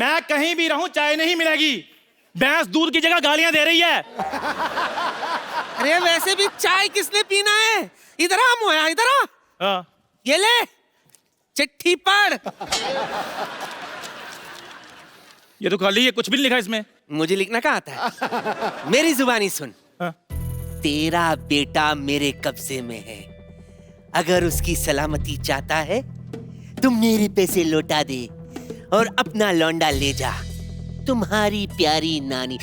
मैं कहीं भी रहूं चाय नहीं मिलेगी। भैंस दूध की जगह गालियां दे रही है। अरे वैसे भी चाय किसने पीना है? इधर आ मोया, इधर आ। हाँ। ये ले चिट्ठी पढ़। ये तो खाली है, कुछ भी नहीं लिखा इसमें। मुझे लिखना कहाँ आता है? मेरी जुबानी सुन। हाँ। तेरा बेटा मेरे कब्जे में है, अगर उसकी सलामती चाहता है तो मेरे पैसे लौटा दे और अपना लौंडा ले जा। तुम्हारी प्यारी नानी।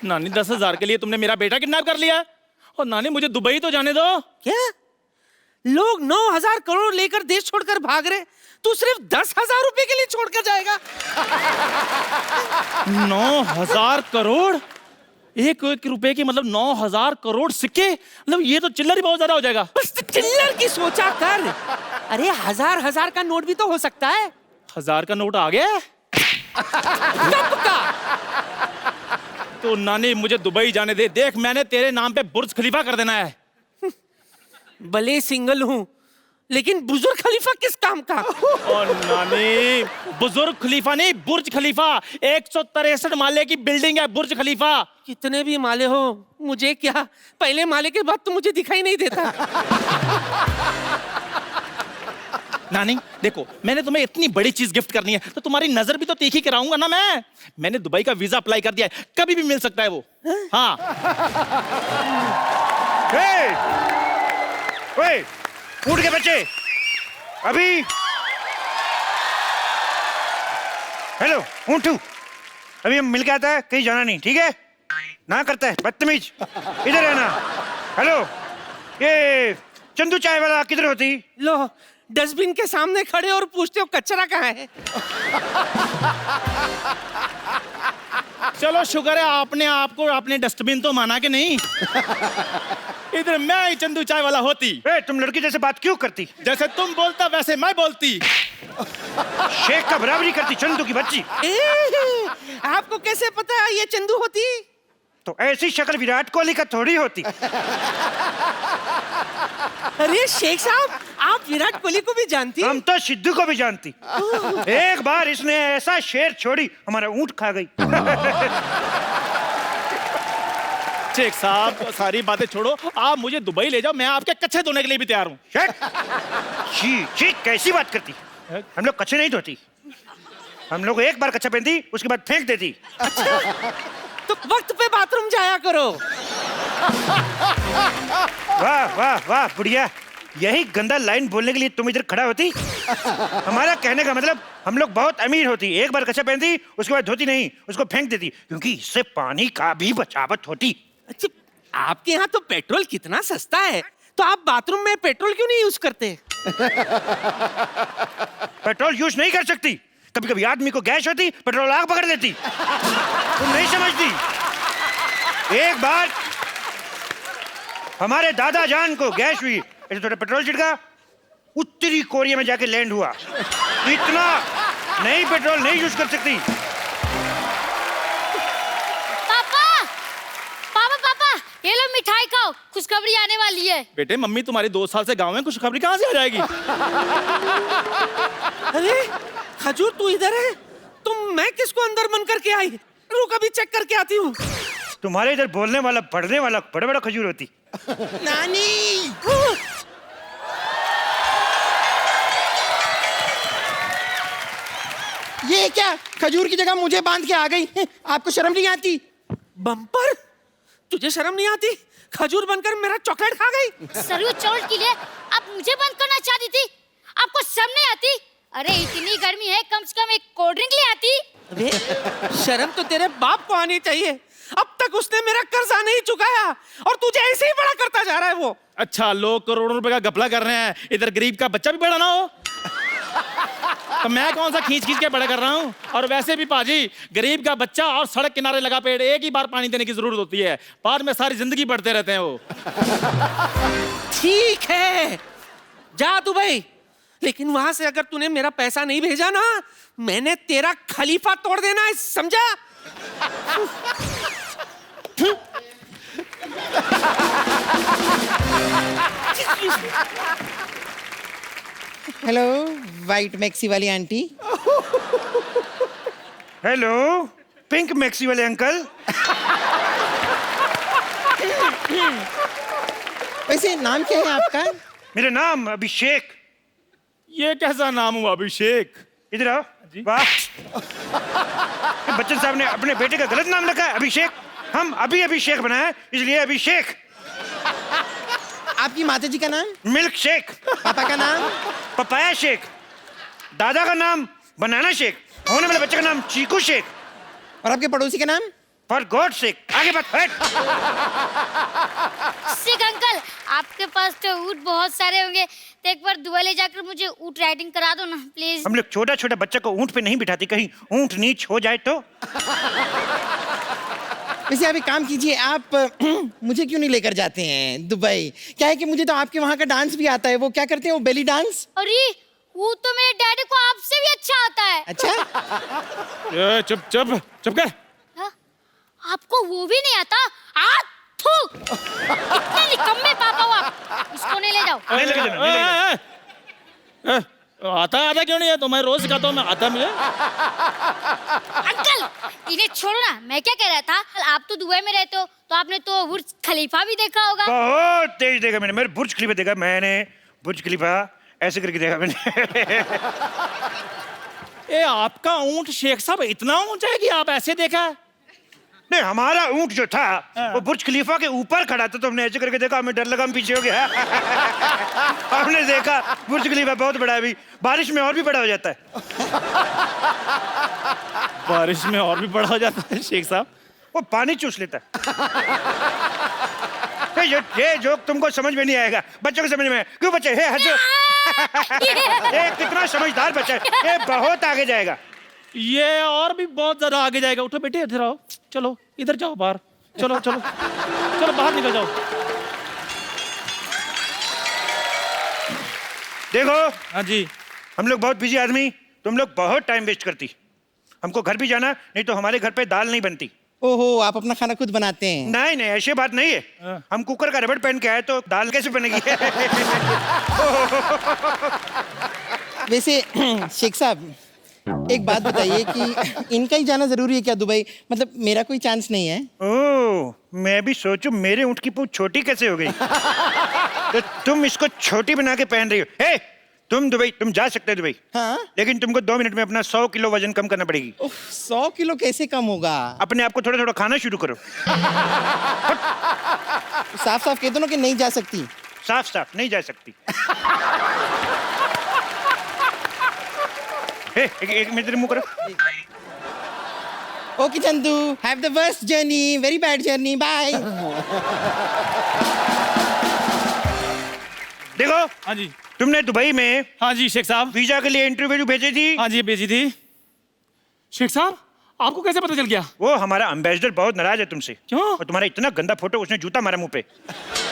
नानी 10,000 के लिए तुमने मेरा बेटा किडनैप कर लिया? और नानी मुझे दुबई तो जाने दो। क्या? लोग 9,000 करोड़ लेकर देश छोड़कर भाग रहे, तू सिर्फ 10,000 रुपए के लिए छोड़कर जाएगा? 9,000 करोड़? एक रुपए की मतलब 9,000 करोड़ सिक्के? मतलब ये तो चिल्लर ही बहुत ज्यादा हो जाएगा। बस चिल्लर की सोचा कर। अरे हजार का नोट भी तो हो सकता है। 1000 का नोट आ गया? कब का? तो नानी मुझे दुबई जाने दे। देख मैंने तेरे नाम पे बुर्ज खलीफा कर देना है। भले सिंगल हूँ लेकिन बुजुर्ग खलीफा किस काम का? और नानी बुजुर्ग खलीफा नहीं, बुर्ज खलीफा। 163 माले की बिल्डिंग है बुर्ज खलीफा। कितने भी माले हो मुझे क्या, पहले माले के बाद तो मुझे दिखाई नहीं देता। नानी देखो, मैंने तुम्हें इतनी बड़ी चीज गिफ्ट करनी है तो तुम्हारी नजर भी तो तीखी कराऊंगा ना मैं। मैंने दुबई का वीजा अप्लाई कर दिया है, कभी भी मिल सकता है वो। हाँ। ओए, उठ के बच्चे, अभी। हेलो, ऊँटू, अभी हम मिल के आता है, कहीं जाना नहीं, ठीक है? ना करता है बदतमीज, इधर रहना। हेलो, ये चंदू चाय वाला किधर होती? लो, डस्टबिन के सामने खड़े और पूछते हो कचरा कहाँ है? चलो शुक्र है आपने आपको आपने डस्टबिन तो माना कि नहीं। इधर मैं ही चंदू चाय वाला होती। तुम लड़की जैसे बात क्यों करती? जैसे तुम बोलता वैसे मैं बोलती। शेख का बराबरी करती चंदू की बच्ची। आपको कैसे पता ये चंदू होती? तो ऐसी शक्ल विराट कोहली का थोड़ी होती। अरे शेख साहब, आप विराट कोहली को भी जानती? हम तो सिद्धू को भी जानती। एक बार इसने ऐसा शेर छोड़ी, हमारा ऊंट खा गई। शेख साहब सारी बातें छोड़ो, आप मुझे दुबई ले जाओ, मैं आपके कच्चे धोने के लिए भी तैयार हूँ। जी कैसी बात करती? हम लोग कच्चे नहीं धोती, हम लोग एक बार कच्चा पहनती उसके बाद फेंक देती। अच्छा, तो वक्त पे बाथरूम जाया करो। वाह वाह वाह बुढ़िया, यही गंदा लाइन बोलने के लिए तुम इधर खड़ा होती? हमारा कहने का मतलब हम लोग बहुत अमीर होती, एक बार कच्चा पहनती उसके बाद धोती नहीं, उसको फेंक देती, क्योंकि इससे पानी का भी बचावट होती। अच्छा, आपके यहाँ तो पेट्रोल कितना सस्ता है, तो आप बाथरूम में पेट्रोल क्यों नहीं यूज करते? पेट्रोल यूज नहीं कर सकती, कभी कभी आदमी को गैस होती, पेट्रोल आग पकड़ लेती। तुम नहीं समझती। एक बार हमारे दादा जान को गैस हुई, ऐसे थोड़ा पेट्रोल छिड़का, उत्तरी कोरिया में जाके लैंड हुआ। इतना नहीं पेट्रोल नहीं यूज कर सकती। पापा, ये लो मिठाई खाओ, खुशखबरी आने वाली है। बेटे मम्मी तुम्हारी 2 साल से गांव में, खुशखबरी कहाँ से आ जाएगी? अरे खजूर तू इधर है, तुम मैं किसको अंदर मन करके आई? रुक अभी चेक करके आती हूँ। तुम्हारे इधर बोलने वाला पढ़ने वाला बड़ा बड़ा खजूर होती। नानी, ये क्या, खजूर की जगह मुझे बांध के आ गई? आपको शर्म नहीं आती? बम्पर, तुझे शर्म नहीं आती? खजूर बनकर मेरा चॉकलेट खा गई। सरयू चावल के लिए आप मुझे बंद करना चाहती थी? आपको शर्म नहीं आती? अरे इतनी गर्मी है, कम से कम एक कोल्ड ड्रिंक ले आती। अरे शर्म तो तेरे बाप को आनी चाहिए, अब तक उसने मेरा कर्जा नहीं चुकाया और तुझे ऐसे ही बड़ा करता जा रहा है वो। अच्छा, लोग करोड़ों रुपए का घपला कर रहे हैं, इधर गरीब का बच्चा भी बड़ा ना हो। तो मैं कौन सा खींच खींच के बड़ा कर रहा हूँ? और वैसे भी पाजी, गरीब का बच्चा और सड़क किनारे लगा पेड़, एक ही बार पानी देने की जरूरत होती है, बाद में सारी जिंदगी बढ़ते रहते हैं वो। ठीक है, जा दुबई, लेकिन वहां से अगर तूने मेरा पैसा नहीं भेजा ना, मैंने तेरा खलीफा तोड़ देना है, समझा? हेलो वाइट मैक्सी वाली आंटी। हेलो पिंक मैक्सी वाले अंकल। वैसे नाम क्या है आपका? मेरा नाम अभिषेक। ये कैसा नाम हुआ अभिषेक? इधर आओ। वाह, बच्चन साहब ने अपने बेटे का गलत नाम रखा है अभिषेक। हम अभी अभिषेक बनाए इसलिए अभिषेक। आपकी माता जी का नाम? Milk shake. पापा का नाम? Papaya shake. दादा का नाम बनाना शेक। होने वाले बच्चे का नाम चीकू शेक। और आपके पड़ोसी का नाम? For God shake. आगे बात हट। सिक अंकल, आपके पास तो ऊँट बहुत सारे होंगे, तो एक बार दुबई ले जाकर मुझे ऊँट राइडिंग करा दो ना प्लीज। हम लोग छोटा छोटा बच्चा को ऊंट पे नहीं बिठाते, कहीं ऊंट नीच हो जाए तो। वैसे आप एक काम कीजिए, आप मुझे क्यों नहीं लेकर जाते हैं दुबई? क्या है कि मुझे तो आपके वहाँ का डांस भी आता है। वो क्या करते हैं, वो बेली डांस? अरे वो तो मेरे डैडी को आपसे भी अच्छा आता है। अच्छा। ए, चुप चुप चुप कर। हाँ? आपको वो भी नहीं आता? थू, इतने निकम्मे पापा हो आप। इसको नहीं ले जाओ। नहीं लेके जाना, नहीं लेके जाना। आता क्यों नहीं है? तो मैं रोज सिखाता हूँ, मैं आता मुझे। अंकल इन्हें छोड़ो ना, मैं क्या कह रहा था, आप तो दुबई में रहते हो तो आपने तो बुर्ज खलीफा भी देखा होगा। बहुत तेज देखा मैंने। मेरे बुर्ज खलीफा देखा मैंने। बुर्ज खलीफा ऐसे करके देखा मैंने। ए, आपका ऊंट शेख साहब इतना ऊंचा है कि आप ऐसे देखा है? नहीं, हमारा ऊंट जो था वो बुर्ज खलीफा के ऊपर खड़ा था, तो हमने ऐसे करके देखा। हमें डर लगा, हम पीछे हो गया। हमने देखा बुर्ज खलीफा बहुत बड़ा है, अभी बारिश में और भी बड़ा हो जाता है। बारिश में और भी बड़ा हो जाता है शेख साहब। वो पानी चूस लेता है। ये जोक तुमको समझ में नहीं आएगा, बच्चों को समझ में। क्यों बच्चे हे हंसो? ये कितना समझदार बच्चा है, ये बहुत आगे जाएगा। ये और भी बहुत ज्यादा आगे जाएगा। उठो बेटे, इधर आओ। चलो इधर जाओ, बाहर चलो चलो चलो, बाहर निकल जाओ। देखो हाँ जी। हम लोग बहुत बिजी आदमी, तुम लोग बहुत टाइम वेस्ट करती। हमको घर भी जाना, नहीं तो हमारे घर पे दाल नहीं बनती। ओहो, आप अपना खाना खुद बनाते हैं? नहीं नहीं, ऐसी बात नहीं है। हम कुकर का रबड़ पहन के आए तो दाल कैसे बनेगी? वैसे शेख साहब एक बात बताइए कि इनका ही जाना जरूरी है क्या दुबई? मतलब मेरा कोई चांस नहीं है? ओह, मैं भी सोचूं मेरे ऊँट की पूंछ छोटी कैसे हो गई। तो तुम इसको छोटी बना के पहन रही हो। हे, तुम दुबई, तुम जा सकते हो दुबई। हाँ? लेकिन तुमको 2 मिनट में अपना 100 किलो वजन कम करना पड़ेगी। 100 किलो कैसे कम होगा? अपने आप को थोड़ा थोड़ा खाना शुरू करो। साफ साफ कह दो ना कि नहीं जा सकती। साफ साफ नहीं जा सकती। हे, एक मिनट मुंह करो। Okay Chandu, have the worst journey, very bad journey, bye. देखो हाँ जी। तुमने दुबई में हाँ जी शेख साहब। वीजा के लिए इंटरव्यू भेजी थी। हाँ जी भेजी थी। शेख साहब आपको कैसे पता चल गया? वो हमारा एम्बेसडर बहुत नाराज है तुमसे। क्यों? और तुम्हारा इतना गंदा फोटो, उसने जूता मारा मुंह पे।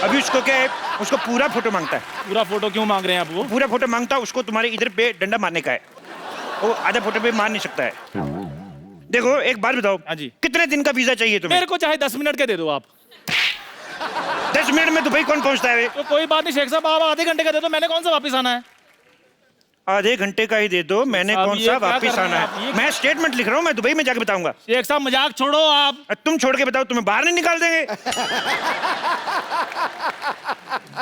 अभी उसको क्या है, उसको पूरा फोटो मांगता है। पूरा फोटो क्यों मांग रहे हैं आप? वो पूरा फोटो मांगता है, उसको तुम्हारे इधर पे डंडा मारने का है। वो आधा फोटो पे मार नहीं सकता है। देखो एक बात बताओ। हाँ जी। कितने दिन का वीजा चाहिए तुम्हें? मेरे को चाहे 10 मिनट के दे दो आप। 10 मिनट में दुबई कौन पहुंचता है? तो कोई बात नहीं शेख साहब, आप आधे घंटे का दे दो। मैंने कौन सा वापस आना है? आधे घंटे का ही दे दो, मैंने साहब, कौन ये सा क्या वापिस कर रहे आना हैं आप? है? ये मैं स्टेटमेंट लिख रहा हूँ, मैं दुबई में जाके बताऊंगा। शेख साहब मजाक छोड़ो आप। तुम छोड़ के बताओ, तुम्हें बाहर नहीं निकाल देंगे।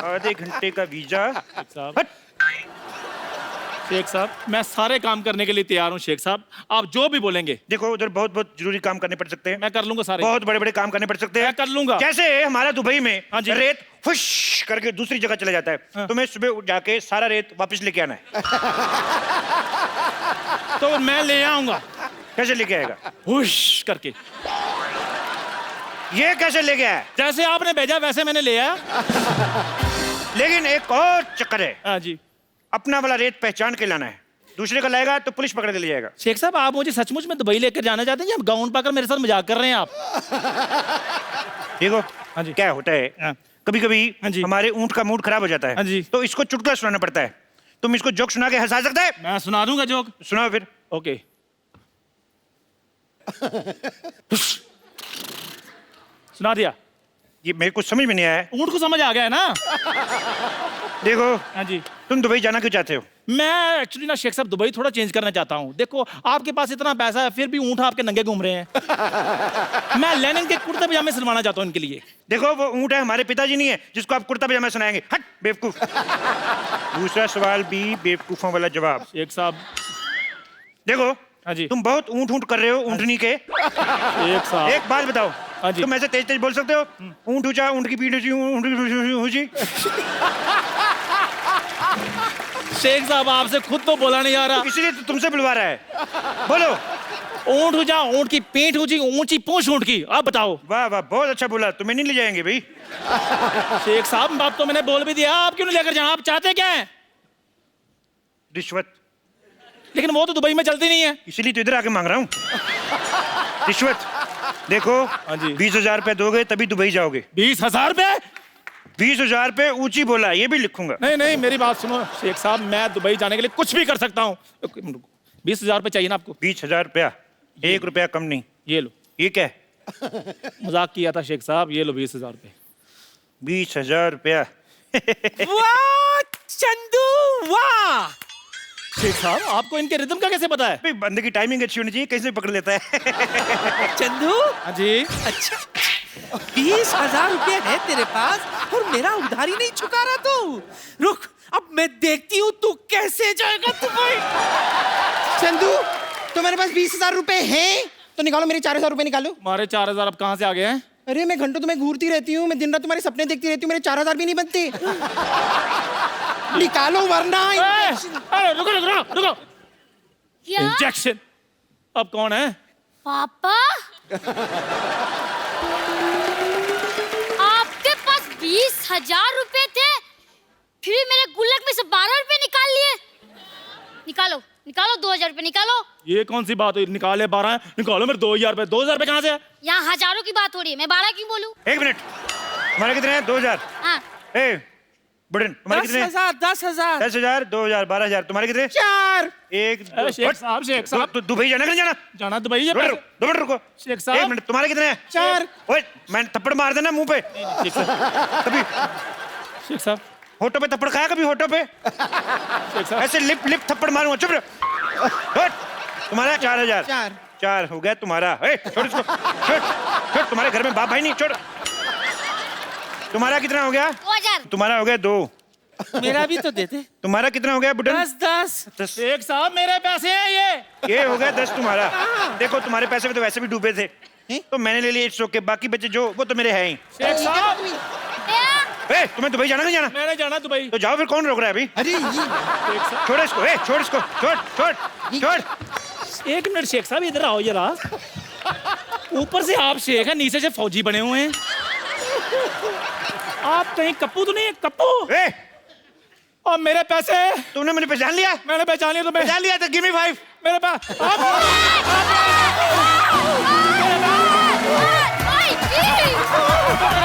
आधे घंटे का वीजा। शेख साहब, हट। शेख साहब मैं सारे काम करने के लिए तैयार हूँ शेख साहब, आप जो भी बोलेंगे। देखो उधर बहुत बहुत जरूरी काम करने पड़ सकते हैं। मैं कर लूंगा सारे। बहुत बड़े बड़े काम करने पड़ सकते हैं। मैं कर लूंगा। जैसे हमारा दुबई में हाँ जी। रेत फुश करके दूसरी जगह चला जाता है। हाँ। तुम्हें सुबह उठ जाके सारा रेत वापस लेके आना है। तो मैं ले आऊंगा कैसे लेके आएगा? हुश करके। ये कैसे लेके आया? जैसे आपने भेजा वैसे मैंने ले आया। लेकिन एक और चक्कर है। हाँ जी। अपना वाला रेत पहचान के लाना है, दूसरे का लाएगा तो पुलिस पकड़ के ले जाएगा। शेख साहब आप मुझे सचमुच में दुबई लेकर जाना चाहते हैं या गाउन पाकर मेरे साथ मजाक कर रहे हैं आप? देखो हाँ जी। क्या होता है, हाँ। कभी कभी हाँ जी। हमारे ऊंट का मूड खराब हो जाता है। हाँ जी। तो इसको चुटकुला सुनाना पड़ता है। तुम इसको जोक सुना के हंसा सकते है? मैं सुना दूंगा जोक। सुनाओ फिर। ओके। सुना दिया। ये मेरे को समझ में नहीं आया है। ऊंट को समझ आ गया है ना? देखो हाँ जी। तुम दुबई जाना क्यों चाहते हो? मैं एक्चुअली ना शेख साहब दुबई थोड़ा चेंज करना चाहता हूँ। देखो आपके पास इतना पैसा है फिर भी ऊँट आपके नंगे घूम रहे हैं। मैं लेनिन के कुर्ते पजामे सिलवाना चाहता हूँ इनके लिए। देखो वो ऊँट है, हमारे पिताजी नहीं है जिसको आप कुर्ता पजामा सुनाएंगे। हट बेवकूफ। दूसरा सवाल भी बेवकूफों वाला जवाब। शेख साहब। देखो हाँ जी। तुम बहुत ऊँट ऊँट कर रहे हो ऊँटनी के। शेख साहब। एक बात बताओ, हाँ जी। तुम ऐसे तेज तेज बोल सकते हो? ऊँट ऊँचा, ऊँट की पीठ ऊँची, ऊँट की ऊँची। शेख साहब आपसे खुद तो बोला नहीं आ रहा। इसलिए तो तुमसे बुलवा रहा है। बोलो। ऊँट ऊँचा, ऊँट की पीठ ऊँची, ऊँची पूंछ ऊँट की। आप बताओ। वाह वाह, बहुत अच्छा बोला। तुम्हें नहीं ले जाएंगे भाई। शेख साहब बात तो मैंने बोल भी दिया, आप क्यों नहीं लेकर जाए? आप चाहते क्या है? रिश्वत। लेकिन वो तो दुबई में चलती नहीं है। इसीलिए तो इधर आके मांग रहा हूँ रिश्वत। देखो हाँ जी। 20,000 रुपए दोगे तभी दुबई जाओगे। 20,000 रुपए? 20,000 रुपए ऊंची बोला, ये भी लिखूंगा। नहीं नहीं मेरी बात सुनो शेख साहब, मैं दुबई जाने के लिए कुछ भी कर सकता हूँ। 20,000 रुपए चाहिए ना आपको? 20,000 रुपया, 1 रुपया कम नहीं। ये लो। ये क्या है? मजाक किया था शेख साहब, ये लो 20,000 रुपए। 20,000 रुपया। वाह चंदू वाह। शेख साहब आपको इनके रिदम का कैसे पता है? भाई बंदे की टाइमिंग अच्छी होनी चाहिए, कैसे पकड़ लेता है। चंदू हाँ जी। अच्छा 20,000 रुपये है तेरे पास और मेरा उधारी नहीं चुका रहा तू। रुक अब मैं देखती हूँ तू कैसे जाएगा दुबई। चंदू तुम्हारे पास 20,000 रुपए हैं तो निकालो, मेरे 4,000 रुपए निकालो। हमारे 4,000 अब कहाँ से आ गए हैं? अरे मैं घंटों तुम्हें घूरती रहती हूँ, मैं दिन रात तुम्हारे सपने देखती रहती हूँ, मेरे 4,000 भी नहीं बनते। निकालो वरना अरे रुको रुको रुको रुको। क्या इंजेक्शन। अब कौन है? पापा? आपके पास 20,000 रुपए थे, फिर मेरे गुल्लक में से 12 रुपए निकाल लिए। निकालो निकालो 2,000 रुपए निकालो। ये कौन सी बात हुई? निकाले 12 निकालो मेरे 2,000 रुपए। 2,000 रुपए कहाँ से है? यहाँ हजारों की बात हो रही है, मैं 12 क्यों बोलूं? 1 मिनट, तुम्हारे कितने हैं? 2,000। हाँ ए बुढ़न, तुम्हारे कितने हैं? 10,000 10,000, 2,000, 12,000। तुम्हारे कितने? 4। एक अरे शेख साहब तो दुबई जाना नहीं जाना? जाना दुबई है। 2 मिनट रुको। शेख साहब। 1 मिनट, तुम्हारे कितने हैं? 4। ओए मैं थप्पड़ मार देना मुंह पे शेख साहब। कभी। शेख साहब। होठों पे थप्पड़ खाया कभी? होठों पे शेख साहब। ऐसे लिप लिप थप्पड़ मारूंगा। चुप रहो। हट। तुम्हारा 4,000। 4 हो गया तुम्हारा। ए, छोड़ इसको। छोड़ छोड़, तुम्हारे घर में बाप भाई नहीं। छोड़। तुम्हारा कितना हो गया? 2,000। तुम्हारा हो गया 2। मेरा भी तो देते। तुम्हारा कितना हो गया बुढ़न? 10 शेख साहब मेरे पैसे हैं ये। ये हो गया 10 तुम्हारा। देखो तुम्हारे पैसे में तो वैसे भी डूबे थे तो मैंने ले लिए, इट्स ओके। बाकी बचे जो वो तो मेरे हैं ही। शेख साहब ए, तुम्हें दुबई जाना नहीं जाना? मैंने जाना दुबई। तो जाओ फिर, कौन रोक रहा है अभी? अरे ये शेख साहब छोड़ इसको। ए, छोड़ इसको। छोड़ छोड़ छोड़। एक मिनट शेख साहब इधर आओ जरा। ऊपर से आप शेख हैं, नीचे से फौजी बने हुए हैं। आप कहीं कप्पू तो नहीं है? कप्पू। ए, और मेरे पैसे? तुमने मुझे पहचान लिया? मैंने पहचान लिया तुम्हें। पहचान लिया तो गिव मी 5। मेरे पास मेरे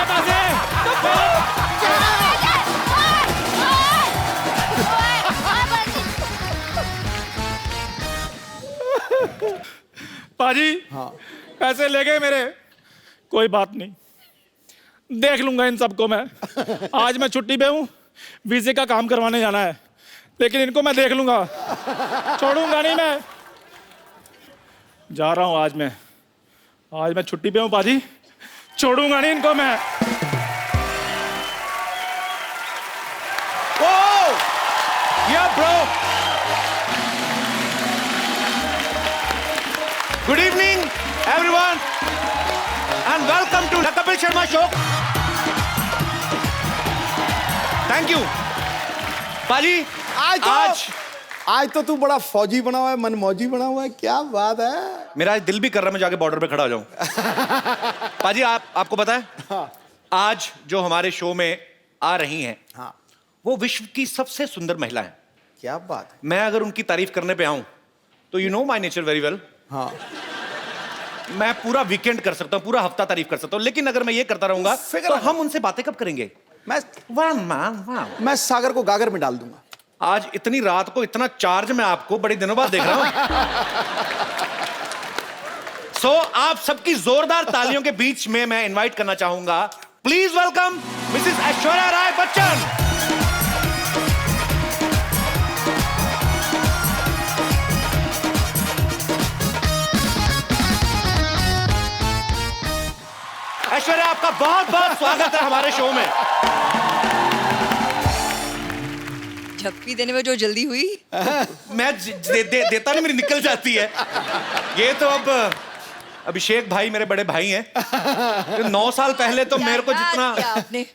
पैसे। पाजी पैसे ले गए मेरे। कोई बात नहीं, देख लूंगा इन सबको मैं। आज मैं छुट्टी पे हूँ, वीजे का काम करवाने जाना है, लेकिन इनको मैं देख लूंगा, छोड़ूंगा नहीं मैं। जा रहा हूँ आज मैं छुट्टी पे हूँ पाजी, छोड़ूंगा नहीं इनको मैं। Yeah bro, good evening everyone and welcome to the Kapil Sharma show. Thank you paaji. आज तो तू बड़ा फौजी बना हुआ है, मनमौजी बना हुआ है, क्या बात है। मेरा आज दिल भी कर रहा है मैं जाके बॉर्डर पे खड़ा हो जाऊं। पाजी आपको पता है हाँ। आज जो हमारे शो में आ रही हैं हाँ। वो विश्व की सबसे सुंदर महिला है। क्या बात है। मैं अगर उनकी तारीफ करने पे आऊं तो you know my nature very well. हाँ। मैं पूरा वीकेंड कर सकता हूं, पूरा हफ्ता तारीफ कर सकता हूं, लेकिन अगर मैं ये करता रहूंगा तो हम उनसे बातें कब करेंगे? मैं सागर को गागर में डाल दूंगा। आज इतनी रात को इतना चार्ज मैं आपको बड़े दिनों बाद देख रहा हूं। सो आप सबकी जोरदार तालियों के बीच में मैं इनवाइट करना चाहूंगा, please welcome Mrs Aishwarya Rai Bachchan. Aishwarya, आपका बहुत बहुत स्वागत है हमारे शो में। झप्पी देने में जो जल्दी हुई। मैं देता नहीं, मेरी निकल जाती है। ये तो अब अभिषेक भाई मेरे बड़े भाई हैं। 9 साल पहले तो मेरे को जितना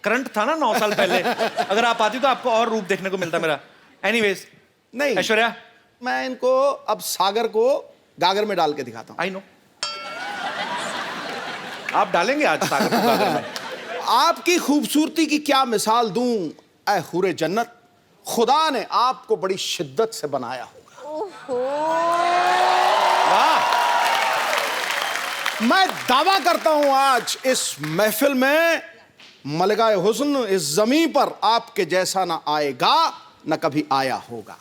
करंट था ना 9 साल पहले, अगर आप आती तो आपको और रूप देखने को मिलता मेरा। एनीवेज, नहीं ऐश्वर्या, मैं इनको अब सागर को गागर में डाल के दिखाता हूँ। आई नो आप डालेंगे आज सागर को गागर में। आपकी खूबसूरती की क्या मिसाल दूं ऐ हुरे जन्नत, खुदा ने आपको बड़ी शिद्दत से बनाया होगा। वाह, मैं दावा करता हूं आज इस महफिल में मलकाए हुस्न इस जमीन पर आपके जैसा ना आएगा न कभी आया होगा।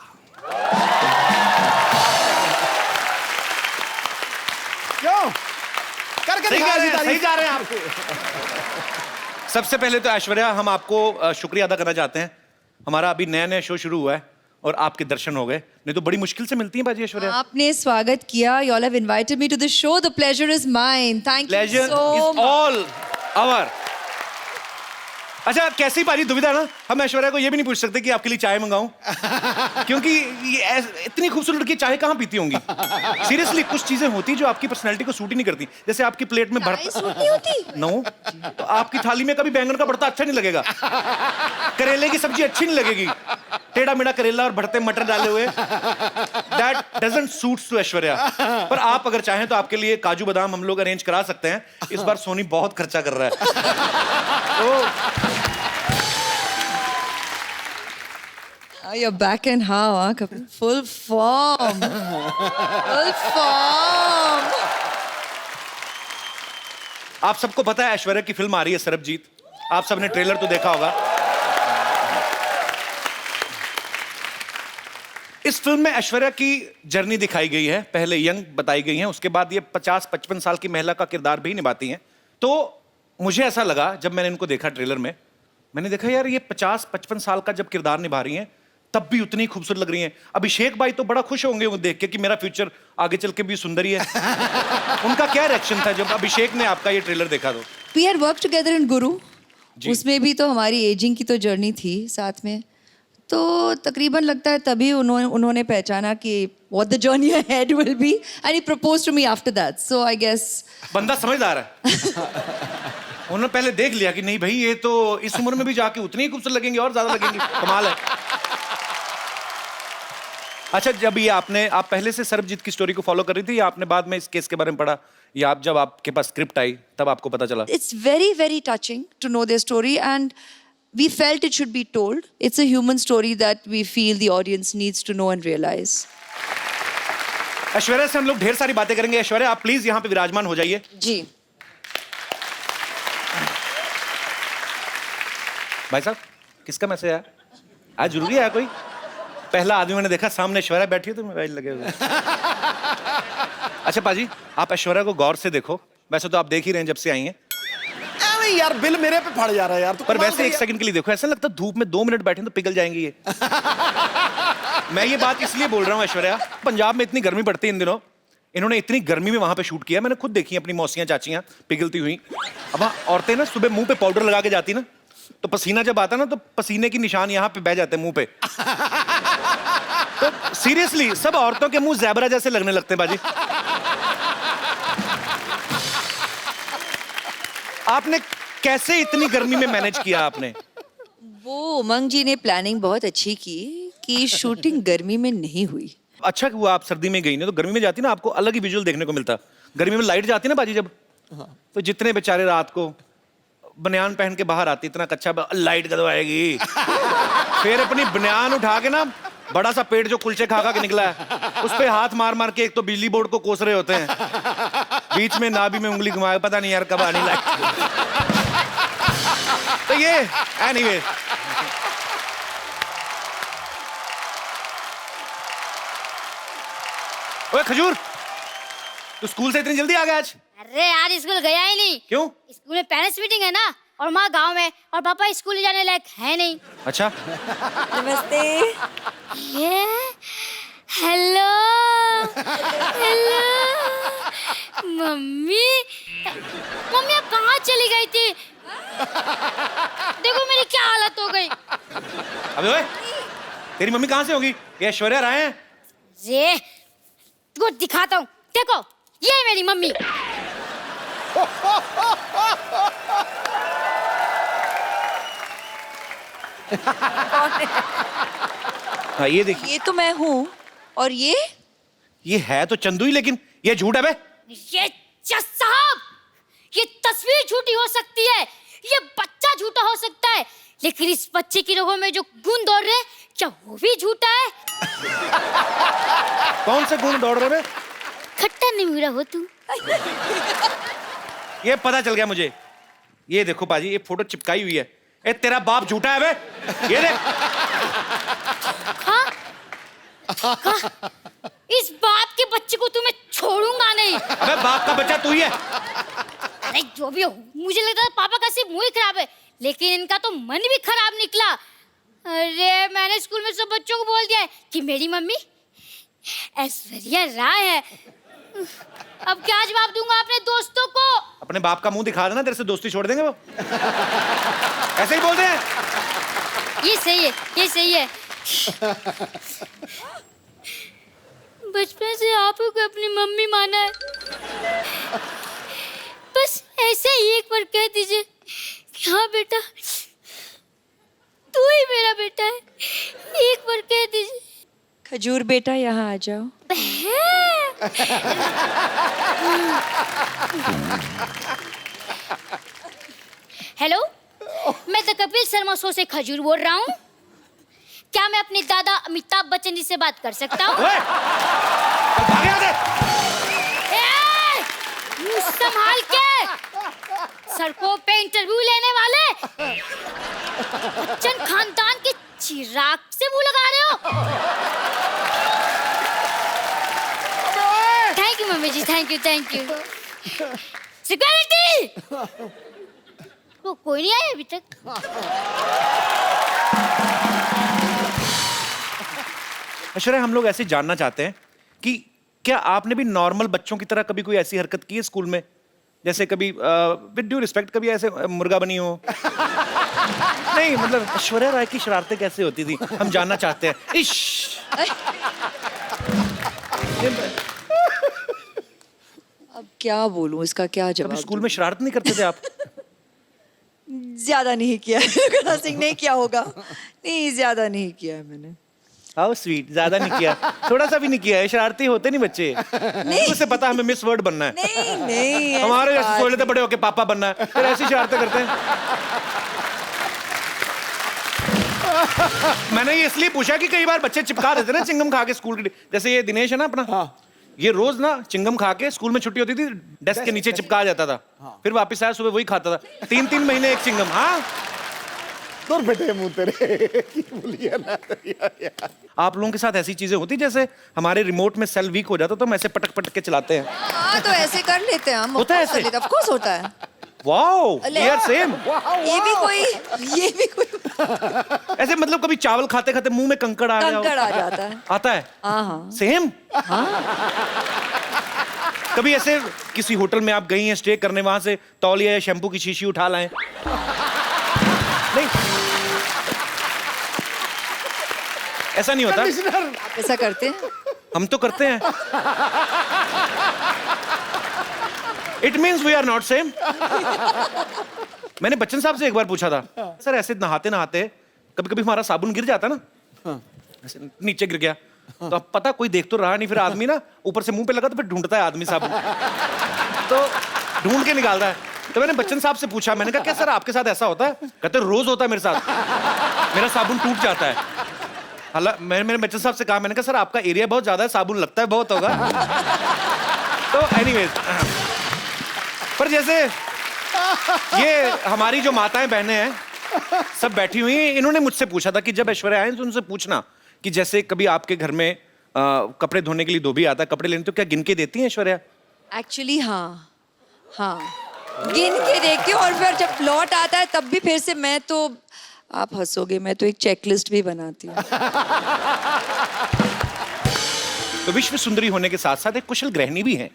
क्यों करके सही दिखाया जा रहे जी हैं, सही तारीफ। जा रहे हैं आप। सबसे पहले तो ऐश्वर्या, हम आपको शुक्रिया अदा करना चाहते हैं। हमारा अभी नया नया शो शुरू हुआ है और आपके दर्शन हो गए, नहीं तो बड़ी मुश्किल से मिलती हैं बाजी ऐश्वर्या। आपने स्वागत किया। You all have invited me to the show. The pleasure is mine. Thank you Pleasure so is much. all our. अच्छा, कैसी बारी दुविधा ना, हम ऐश्वर्या को ये भी नहीं पूछ सकते कि आपके लिए चाय मंगाऊं, क्योंकि ये इतनी खूबसूरत लड़की चाय कहाँ पीती होंगी। सीरियसली, कुछ चीजें होती जो आपकी पर्सनैलिटी को सूट ही नहीं करती। जैसे आपकी प्लेट में चाय सूट नहीं होती? नो, तो आपकी थाली में कभी बैंगन का भरता अच्छा नहीं लगेगा, करेले की सब्जी अच्छी नहीं लगेगी, टेढ़ा मेढ़ा करेला और भरते मटर डाले हुए, that doesn't suits to Aishwarya. पर आप अगर चाहें तो आपके लिए काजू बादाम हम लोग अरेंज करा सकते हैं। इस बार सोनी बहुत खर्चा कर रहा है। You're back in how, huh? Kapil? Full form. Full form. आप सबको पता है ऐश्वर्या की फिल्म आ रही है सरबजीत। आप सबने ट्रेलर तो देखा होगा। इस फिल्म में ऐश्वर्या की जर्नी दिखाई गई है। पहले यंग बताई गई है, उसके बाद ये 50-55 साल की महिला का किरदार भी निभाती हैं। तो मुझे ऐसा लगा जब मैंने इनको देखा ट्रेलर में, मैंने देखा यार ये 50-55 साल का जब किरदार निभा रही हैं तब भी उतनी खूबसूरत लग रही हैं। अभिषेक भाई तो बड़ा खुश होंगे वो देख के कि मेरा फ्यूचर आगे चल के भी सुंदर ही है। उनका क्या रिएक्शन था जब अभिषेक ने आपका ये ट्रेलर देखा? तो We had worked together in Guru. उसमें भी तो हमारी एजिंग की तो जर्नी थी साथ में। तो तकरीबन लगता है तभी उन्होंने पहचाना कि what the journey ahead will be and he proposed to me after that. So I guess बंदा समझदार है। उन्होंने पहले देख लिया कि नहीं भाई ये तो इस उम्र में भी जाके उतनी ही खूबसूरत लगेंगे और ज्यादा लगेंगी। कमाल है। अच्छा, जब ये आप पहले से सरबजीत की स्टोरी को फॉलो कर रही थी या आपने बाद में इस केस के बारे में पढ़ा, या आप जब आपके पास स्क्रिप्ट आई तब आपको पता चला? it's very very touching to know their story and we felt it should be told. It's a human story that we feel the audience needs to know and realize. Aishwarya से हम लोग ढेर सारी बातें करेंगे। ऐश्वर्या, आप प्लीज यहाँ पे विराजमान हो जाइए। जी। भाई साहब, किसका मैसेज आया? आज जरूरी है कोई? पहला आदमी मैंने देखा सामने ऐश्वर्या बैठी है तो मोबाइल लगे हुए। अच्छा पाजी, आप ऐश्वर्या को गौर से देखो। वैसे तो आप देख ही रहे हैं जब से आई हैं, अरे यार बिल मेरे पे फट जा रहा है यार। तो पर वैसे एक सेकंड के लिए देखो, ऐसा लगता है धूप में 2 मिनट बैठे तो पिघल जाएंगी ये। मैं ये बात इसलिए बोल रहा हूँ ऐश्वर्या, पंजाब में इतनी गर्मी पड़ती है इन दिनों, इन्होंने इतनी गर्मी में वहां पे शूट किया। मैंने खुद देखी अपनी मौसियां चाचियां पिघलती हुई। अब वहाँ औरतें ना सुबह मुंह पे पाउडर लगा के जाती ना, तो पसीना जब आता ना तो पसीने की निशान यहाँ पे बह जाते हैं मुंह पे। तो सीरियसली सब औरतों के मुंह ज़ेबरा जैसे लगने लगते हैं बाजी। आपने कैसे इतनी गर्मी में मैनेज किया आपने? वो उमंग जी ने प्लानिंग बहुत अच्छी की कि शूटिंग गर्मी में नहीं हुई। अच्छा हुआ आप सर्दी में गई ना, तो गर्मी में जाती ना आपको अलग ही विजुअल देखने को मिलता। गर्मी में लाइट जाती ना बाजी जब, तो जितने बेचारे रात को बनियान पहन के बाहर आती, इतना कच्चा लाइट कदम आएगी, फिर अपनी बनियान उठा के ना बड़ा सा पेट जो कुलचे खा के निकला है उस पे हाथ मार मार के एक तो बिजली बोर्ड को कोस रहे होते हैं, बीच में नाभि में उंगली घुमाए, पता नहीं यार कब आनी लाइट। तो ये एनीवे, ओए खजूर, तू स्कूल से इतनी जल्दी आ गया आज? अरे यार स्कूल गया ही नहीं। क्यों? स्कूल में पेरेंट्स मीटिंग है ना, और माँ गांव में, और पापा स्कूल जाने लायक है नहीं। अच्छा, नमस्ते। ये हेलो हेलो मम्मी मम्मी आप कहाँ चली गई थी? देखो मेरी क्या हालत हो गई। अबे ओए, तेरी मम्मी कहाँ से होगी? ये ऐश्वर्या राय हैं। ये तुमको दिखाता हूँ, देखो ये है मेरी मम्मी। हाँ ये देखिए, ये तो मैं हूँ, और ये है तो चंदू ही, लेकिन ये झूठ है बे। ये जज साहब, ये तस्वीर झूठी हो सकती है, ये बच्चा झूठा हो सकता है, लेकिन इस बच्चे की रगों में जो खून दौड़ रहे हैं, क्या वो भी झूठा है? कौन से गुण दौड़ रहे बे? खट्टा निमुरा हो तू। ये पता चल गया मुझे। ये देखो पाजी, ये फोटो चिपकाई हुई है। ए तेरा बाप झूठा है बे, ये देख। हाँ? हाँ? इस बाप के बच्चे को तुम्हें छोड़ूंगा नहीं। अबे बाप का बच्चा तू ही है। अरे जो भी हो, मुझे लगता है पापा का सिर्फ मुंह ही खराब है, लेकिन इनका तो मन भी खराब निकला। अरे मैंने स्कूल में सब बच्चों को बोल दिया है कि मेरी मम्मी ऐश्वर्या राय है। अब क्या जवाब दूंगा अपने दोस्तों को? अपने बाप का मुंह दिखा देना, तेरे से दोस्ती छोड़ देंगे वो। ऐसे ही बोलते हैं। ये सही है, ये सही है। बचपन से आप को अपनी मम्मी माना है, बस ऐसे ही एक बार कह दीजिए कि हाँ बेटा तू ही मेरा बेटा है, एक बार कह दीजिए। खजूर बेटा यहाँ आ जाओ। हेलो, मैं द कपिल शर्मा शो से खजूर बोल रहा हूँ। क्या मैं अपने दादा अमिताभ बच्चन जी से बात कर सकता हूँ? ओए, भाग यहाँ से। मुंह संभाल के, सड़कों पे इंटरव्यू लेने वाले बच्चन खानदान के चिराग से मुंह लगा रहे हो। Thank you mummy ji, thank you thank you. Security, वो कोई नहीं आया अभी तक। ऐश्वर्या, हम लोग ऐसे जानना चाहते हैं कि क्या आपने भी नॉर्मल बच्चों की तरह कभी कोई ऐसी हरकत की है स्कूल में? जैसे कभी विद ड्यू रिस्पेक्ट, कभी ऐसे मुर्गा बनी हो? नहीं मतलब ऐश्वर्या राय की शरारतें कैसे होती थी, हम जानना चाहते हैं। इश, अब क्या बोलूं, इसका क्या कभी जवाब स्कूल में शरारत नहीं करते थे आप? ज्यादा नहीं किया है। सिंह ने क्या होगा, नहीं ज्यादा नहीं किया है मैंने। हाउ स्वीट, ज्यादा नहीं किया, थोड़ा सा भी नहीं किया है। शरारती होते नहीं बच्चे, उसे पता हमें मिस वर्ड बनना है। नहीं नहीं, हमारे जैसे सोच लेते बड़े होके पापा बनना है, फिर ऐसी शरारतें करते हैं। मैंने ये इसलिए पूछा कि कई बार बच्चे चिपका देते ना चिंगम खा के स्कूल के, जैसे ये दिनेश है ना अपना, ये रोज ना चिंगम खा के स्कूल में छुट्टी होती थी डेस्क के नीचे चिपका जाता था, फिर वापस आया सुबह वही खाता था। 3-3 महीने एक चिंगम। हाँ दूर बेटे मुंह तेरे बोलिए ना यार। आप लोगों के साथ ऐसी चीजें होती जैसे हमारे रिमोट में सेल वीक हो जाता तो हम ऐसे पटक पटक के चलाते हैं? हाँ तो ऐसे कर लेते हैं हम। होता है ऐसे? ऑफ कोर्स होता है। वाओ, अले। We are same. ये भी कोई ऐसे मतलब कभी चावल खाते खाते मुंह में कंकड़ आ गया हो? कंकड़ आ जाता है। आता है? हाँ सेम। कभी ऐसे किसी होटल में आप गई हैं स्टे करने, वहां से तौलिया या शैम्पू की शीशी उठा लाएं? नहीं, ऐसा नहीं होता। ऐसा करते हैं हम तो करते हैं। It means we are not same. मैंने बच्चन साहब से एक बार पूछा था, सर ऐसे नहाते नहाते कभी कभी हमारा साबुन गिर जाता ना, ऐसे नीचे गिर गया, तो अब पता कोई देख तो रहा नहीं, फिर आदमी ना ऊपर से मुंह पे लगा तो फिर ढूंढता है आदमी साबुन, तो ढूंढ के निकालता है। तो मैंने बच्चन साहब से पूछा, मैंने कहा क्या सर आपके साथ ऐसा होता है? कहते रोज होता है मेरे साथ, मेरा साबुन टूट जाता है। हालांकि मैंने बच्चन साहब से कहा, मैंने कहा सर आपका एरिया बहुत ज्यादा है, साबुन लगता है बहुत होगा। तो एनीवेज, पर जैसे ये हमारी जो माताएं बहनें हैं सब बैठी हुई हैं, इन्होंने मुझसे पूछा था कि जब ऐश्वर्या आए तो उनसे पूछना कि जैसे कभी आपके घर में कपड़े धोने के लिए धोबी आता है कपड़े लेने, तो क्या गिन के देती हैं ऐश्वर्या? एक्चुअली हाँ गिन के देखती हूँ, और फिर जब लौट आता है तब भी फिर से मैं तो, आप हंसोगे, मैं तो एक चेकलिस्ट भी बनाती हूँ। तो विश्व सुंदरी होने के साथ साथ एक कुशल गृहिणी भी हैं।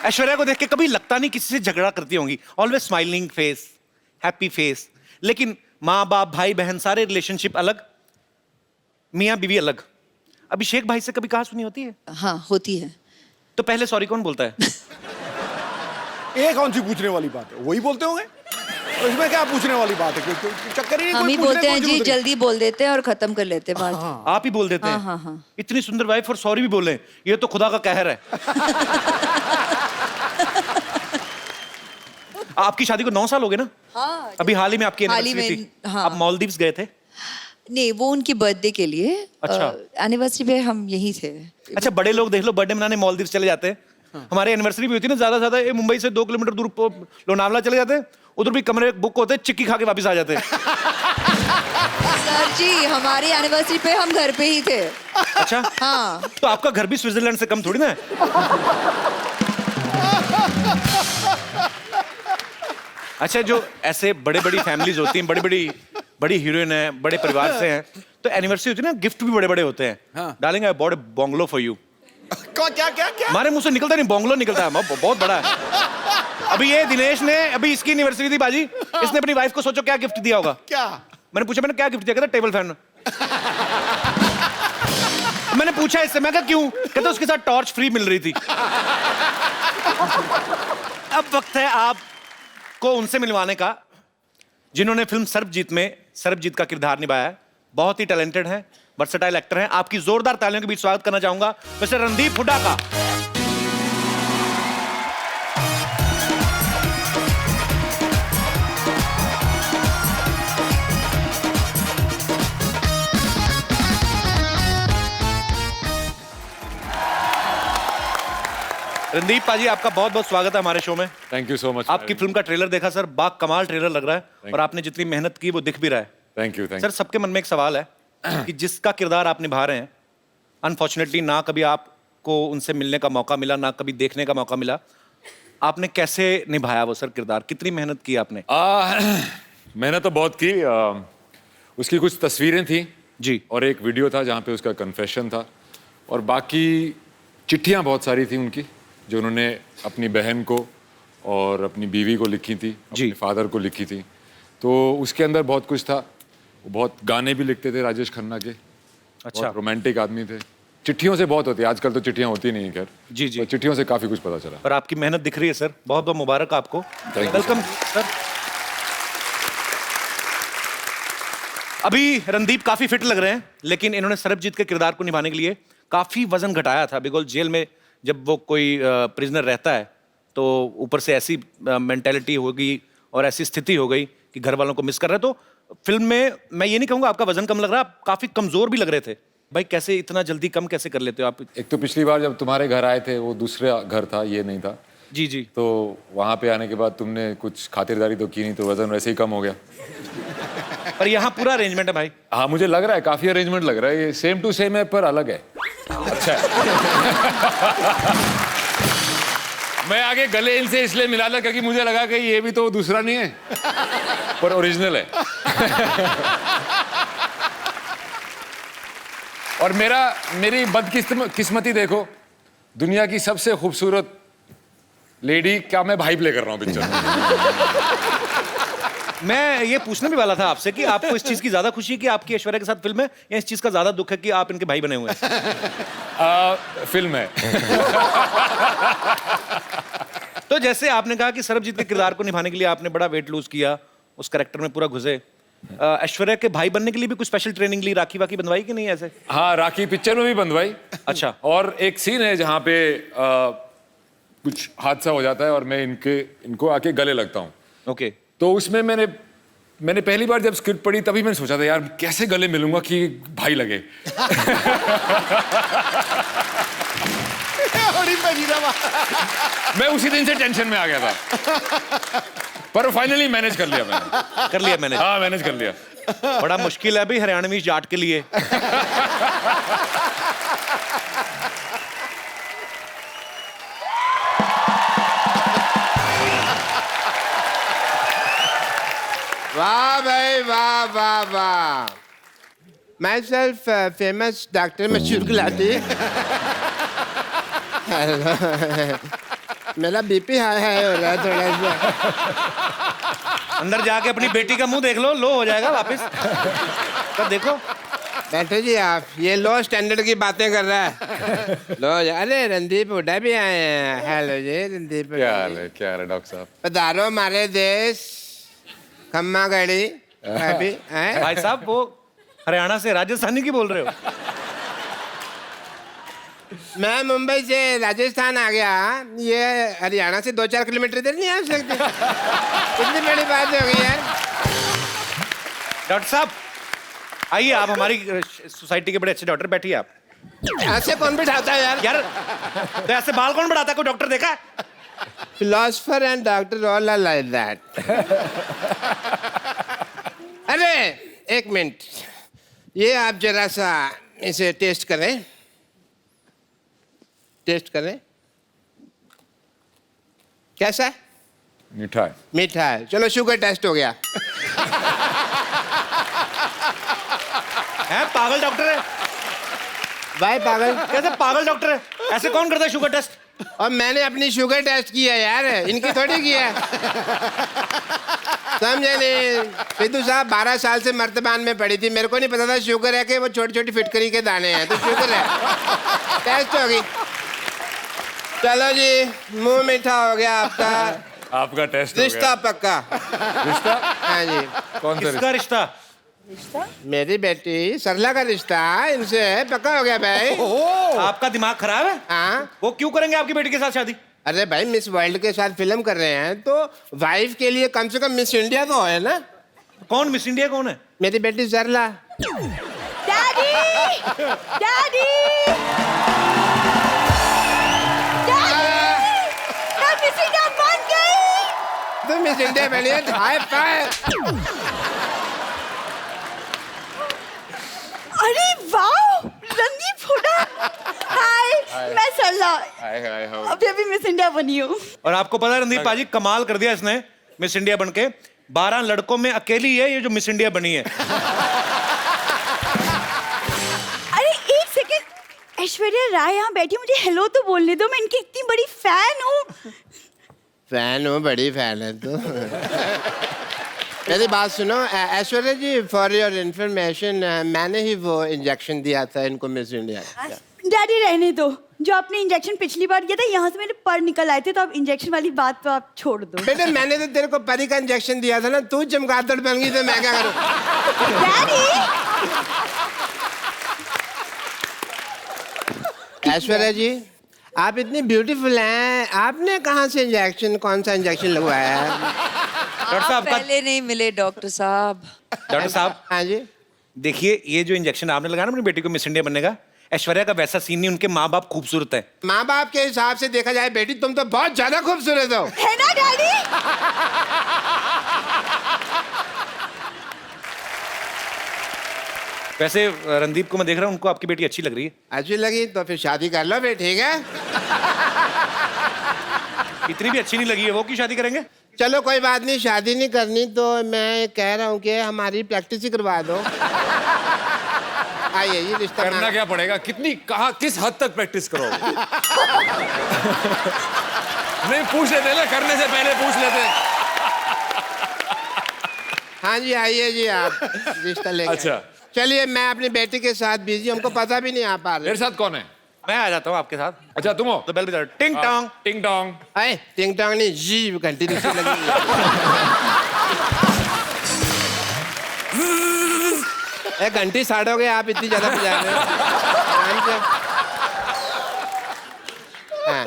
ऐश्वर्या को देख के कभी लगता नहीं किसी से झगड़ा करती होंगी, always smiling face, happy face. लेकिन माँ बाप भाई बहन सारे रिलेशनशिप अलग, मियाँ बीवी अलग। अभिषेक भाई से कभी कहा सुनी होती है? हाँ होती है। तो पहले सॉरी कौन बोलता है? ये कौन सी पूछने वाली बात है, वही बोलते होंगे। तो इसमें क्या पूछने वाली बात है, चक्कर ही नहीं। हम ही कोई पूछने बोलते हैं की जी, जरूरत नहीं। जल्दी बोल देते हैं और खत्म कर लेते हैं बात। आप ही बोल देते हैं? हाँ, हाँ। इतनी सुंदर वाइफ और सॉरी भी बोले, ये तो खुदा का कहर है। आपकी शादी को 9 साल हो गए ना? हाँ, अभी हाल ही में आपकी हाल ही एनिवर्सरी में, थी। हाँ। आप मालदीव्स गए थे? नहीं, वो उनकी बर्थडे के लिए। अच्छा। एनिवर्सरी पे हम यहीं थे। अच्छा, बड़े लोग देख लो बर्थडे मनाने मालदीव्स चले जाते हैं। हमारे एनिवर्सरी भी होती है ना, ज्यादा ज्यादा मुंबई से 2 किलोमीटर दूर लोनावला चले जाते हैं, उधर भी कमरे बुक होते हैं, चिक्की खा के वापस आ जाते हैं। सर जी, हमारी एनिवर्सरी पे हम घर पे ही थे। अच्छा। हाँ। तो आपका घर भी स्विट्जरलैंड से कम थोड़ी ना है। अच्छा, जो ऐसे बड़े बड़ी फैमिलीज होती हैं, बड़ी हीरोइन है, बड़े परिवार से हैं, तो एनिवर्सरी होती है ना, गिफ्ट भी बड़े बड़े होते हैं। हाँ। डालेंगे I bought a bungalow for you. क्या क्या क्या? हमारे मुंह से निकलता नहीं, बंगलो निकलता है, बहुत बड़ा है। अभी ये दिनेश ने, अभी इसकी एनिवर्सरी थी बाजी, इसने अपनी वाइफ को सोचो क्या गिफ्ट दिया होगा। क्या? मैंने पूछा, मैंने क्या गिफ्ट दिया? कहता टेबल फैन। मैंने पूछा इससे, मैं कहा क्यों? कहता उसके साथ टॉर्च फ्री मिल रही थी। अब वक्त है आपको उनसे मिलवाने का जिन्होंने फिल्म सर्वजीत में सर्वजीत का किरदार निभाया है। बहुत ही टैलेंटेड है, वर्सेटाइल एक्टर हैं। आपकी जोरदार तालियों के बीच स्वागत करना चाहूंगा मिस्टर रणदीप हुड्डा का। रणदीप पाजी, आपका बहुत बहुत स्वागत है हमारे शो में। Thank you so much. आपकी फिल्म का ट्रेलर देखा सर, बाग कमाल ट्रेलर लग रहा है और आपने जितनी मेहनत की वो दिख भी रहा है। Thank you. सर, सबके मन में एक सवाल है कि जिसका किरदार आप निभा रहे हैं, अनफॉर्चुनेटली ना कभी आपको उनसे मिलने का मौका मिला, ना कभी देखने का मौका मिला, आपने कैसे निभाया वो सर किरदार? कितनी मेहनत की आपने? मैंने तो बहुत की। उसकी कुछ तस्वीरें थी जी, और एक वीडियो था जहाँ पे उसका कन्फेशन था, और बाकी चिट्ठियाँ बहुत सारी थी उनकी जो उन्होंने अपनी बहन को और अपनी बीवी को लिखी थी, अपने फादर को लिखी थी। तो उसके अंदर बहुत कुछ था। वो बहुत गाने भी लिखते थे राजेश खन्ना के। अच्छा। रोमांटिक आदमी थे। चिट्ठियों से बहुत होती है, आजकल तो चिट्ठियाँ होती नहीं है खैर। जी जी। तो चिट्ठियों से काफी कुछ पता चला। और आपकी मेहनत दिख रही है सर, बहुत बहुत मुबारक आपको। Thank you, welcome sir. अभी रणदीप काफी फिट लग रहे हैं, लेकिन इन्होंने सरबजीत के किरदार को निभाने के लिए काफी वजन घटाया था। बिकॉज जेल में जब वो कोई प्रिजनर रहता है तो ऊपर से ऐसी मेंटेलिटी होगी और ऐसी स्थिति हो गई कि घर वालों को मिस कर रहे हैं। तो फिल्म में मैं ये नहीं कहूँगा आपका वजन कम लग रहा है, आप काफी कमजोर भी लग रहे थे। भाई कैसे इतना जल्दी कम कैसे कर लेते हो आप? एक तो पिछली बार जब तुम्हारे घर आए थे वो दूसरा घर था, ये नहीं था। जी जी। तो वहाँ पे आने के बाद तुमने कुछ खातिरदारी तो की नहीं, तो वजन वैसे ही कम हो गया। पर यहाँ पूरा अरेंजमेंट है भाई। हाँ, मुझे लग रहा है काफी अरेंजमेंट लग रहा है। ये सेम टू सेम है पर अलग है। अच्छा है। मैं आगे गले इनसे इसलिए मिला था क्योंकि मुझे लगा कि ये भी तो दूसरा नहीं है पर ओरिजिनल है। और मेरी बदकिस्मती देखो, दुनिया की सबसे खूबसूरत लेडी का मैं भाई प्ले कर रहा हूँ पिक्चर में। मैं ये पूछने भी वाला था आपसे कि आपको इस चीज की ज्यादा खुशी है कि आपकी ऐश्वर्या के साथ फिल्म है, या इस चीज का ज्यादा दुख है कि आप इनके भाई बने हुए हैं? फिल्म है। तो जैसे आपने कहा कि सरबजीत के किरदार को निभाने के लिए आपने बड़ा वेट लूज किया, उस कैरेक्टर में पूरा घुसे। ऐश्वर्या के भाई बनने के लिए भी कुछ स्पेशल ट्रेनिंग ली, राखी वाकी बंधवाई कि नहीं ऐसे? हाँ, राखी पिक्चर में भी बंधवाई। अच्छा। और एक सीन है जहाँ पे कुछ हादसा हो जाता है और मैं इनको आके गले लगता हूँ। ओके। तो उसमें मैंने पहली बार जब स्क्रिप्ट पढ़ी तभी मैंने सोचा था यार कैसे गले मिलूंगा कि भाई लगे। मैं उसी दिन से टेंशन में आ गया था, पर फाइनली मैनेज कर लिया मैंने। कर लिया मैंने? हाँ, मैनेज कर लिया। बड़ा मुश्किल है भाई हरियाणवी जाट के लिए। वाह भाई वाह वाह वाह। माई सेल्फ फेमस डॉक्टर मशहूर गुलाटी। मेरा बीपी हाई हाई हो रहा है थोड़ा सा। अंदर जाके अपनी बेटी का मुंह देख लो हो जाएगा वापस। तब देखो। बैठो जी आप, ये लो स्टैंडर्ड की बातें कर रहा है। लो अरे रणदीप हुड्डा भी आए हैं। हेलो जी रणदीप। क्या हाल है डॉक्टर साहब? पधारो हमारे देश। खम्मा गड़ी अभी भाई साहब वो हरियाणा से राजस्थानी की बोल रहे हो? मैं मुंबई से राजस्थान आ गया, ये हरियाणा से 2-4 किलोमीटर इधर नहीं आ सकते। इतनी बड़ी बात हो गई यार। डॉक्टर साहब आइए, आप हमारी सोसाइटी के बड़े अच्छे डॉक्टर, बैठिए आप। ऐसे कौन बिठाता है यार? यार तो ऐसे बाल कौन बढ़ाता है? कोई डॉक्टर देखा है? Philosopher and doctor all are like that. अरे एक मिनट, ये आप जरा सा इसे टेस्ट करें। टेस्ट करें, कैसा है? मीठा है। मीठा है। चलो शुगर टेस्ट हो गया। हैं पागल डॉक्टर है? भाई पागल कैसे पागल डॉक्टर है? ऐसे कौन करता है शुगर टेस्ट? और मैंने अपनी शुगर टेस्ट किया यार, इनकी थोड़ी किया। समझे नहीं? सिद्धू साहब 12 साल से मर्तबान में पड़ी थी, मेरे को नहीं पता था शुगर है कि वो छोटी छोटी फिटकरी के दाने हैं। तो शुगर है, टेस्ट हो गई। चलो जी, मुंह मीठा हो गया आपका। आपका टेस्ट रिश्ता पक्का। रिश्ता? हाँ जी। कौन सा किसका रिश्ता? मेरी बेटी सरला का रिश्ता इनसे पक्का हो गया भाई। आपका दिमाग खराब है? हाँ। वो क्यों करेंगे आपकी बेटी के साथ शादी? अरे भाई मिस वर्ल्ड के साथ फिल्म कर रहे हैं तो वाइफ के लिए कम से कम मिस इंडिया तो है ना। कौन मिस इंडिया कौन है? मेरी बेटी सरला। डैडी डैडी मिस इंडिया बन गई। तुम मिस इंडिया बनी है, हाई फाइव। अरे वाह, रणदीप हुड्डा। हाय, मैं सरला। अभी अभी मिस इंडिया बनी हूँ। और आपको पता है रणदीप पाजी, कमाल कर दिया इसने मिस इंडिया बनके। 12 लड़कों में अकेली है ये जो मिस इंडिया बनी है। अरे एक सेकंड, ऐश्वर्या राय यहाँ बैठी, मुझे हेलो तो बोलने दो, मैं इनकी इतनी बड़ी फैन हूँ। फैन हूँ, बड़ी फैन है तू। मेरी बात सुनो ऐश्वर्या जी, फॉर योर इंफॉर्मेशन, मैंने ही वो इंजेक्शन दिया था इनको मिस इंडिया। डैडी रहने दो, जो आपने इंजेक्शन पिछली बार किया था यहाँ से मेरे पर निकल आए थे, तो अब इंजेक्शन वाली बात तो आप छोड़ दो। बेटे मैंने तो तेरे को परी का इंजेक्शन दिया था ना, तू चमगादड़ बन गई तो मैं क्या करूँ? डैडी ऐश्वर्या जी, आप इतनी ब्यूटीफुल हैं, आपने कहाँ से इंजेक्शन, कौन सा इंजेक्शन लगवाया है? डॉक्टर साहब पहले नहीं मिले डॉक्टर साहब। डॉक्टर साहब हाँ जी। देखिए, ये जो इंजेक्शन आपने लगाया ना अपनी बेटी को मिस इंडिया बनने का, ऐश्वर्या का वैसा सीन नहीं, उनके माँ बाप खूबसूरत है। माँ बाप के हिसाब से देखा जाए बेटी तुम तो बहुत ज्यादा खूबसूरत हो। है ना डैडी? वैसे रणदीप को मैं देख रहा हूँ, उनको आपकी बेटी अच्छी लग रही है। अच्छी लगी तो फिर शादी कर लो फिर, ठीक है? इतनी भी अच्छी नहीं लगी है वो, की शादी करेंगे? चलो कोई बात नहीं, शादी नहीं करनी तो मैं कह रहा हूँ कि हमारी प्रैक्टिस ही करवा दो। आइए ये रिश्ता करना क्या पड़ेगा? कितनी, कहाँ, किस हद तक प्रैक्टिस करोगे? नहीं पूछ लेते ना, करने से पहले पूछ लेते। हाँ जी आइए जी, आप रिश्ता लेके। अच्छा चलिए, मैं अपनी बेटी के साथ बिजी, हमको पता भी नहीं आ पा रहा। मेरे साथ कौन है? मैं आ जाता हूँ आपके साथ। अच्छा तुम हो? तो बेल बजा, टिंग टोंग। टिंग टोंग। आए टिंग टोंग नहीं, जी घंटी दूसरी लगी। एक घंटी साड़ोगे आप, इतनी ज्यादा बजा रहे हो। आराम से। हाँ।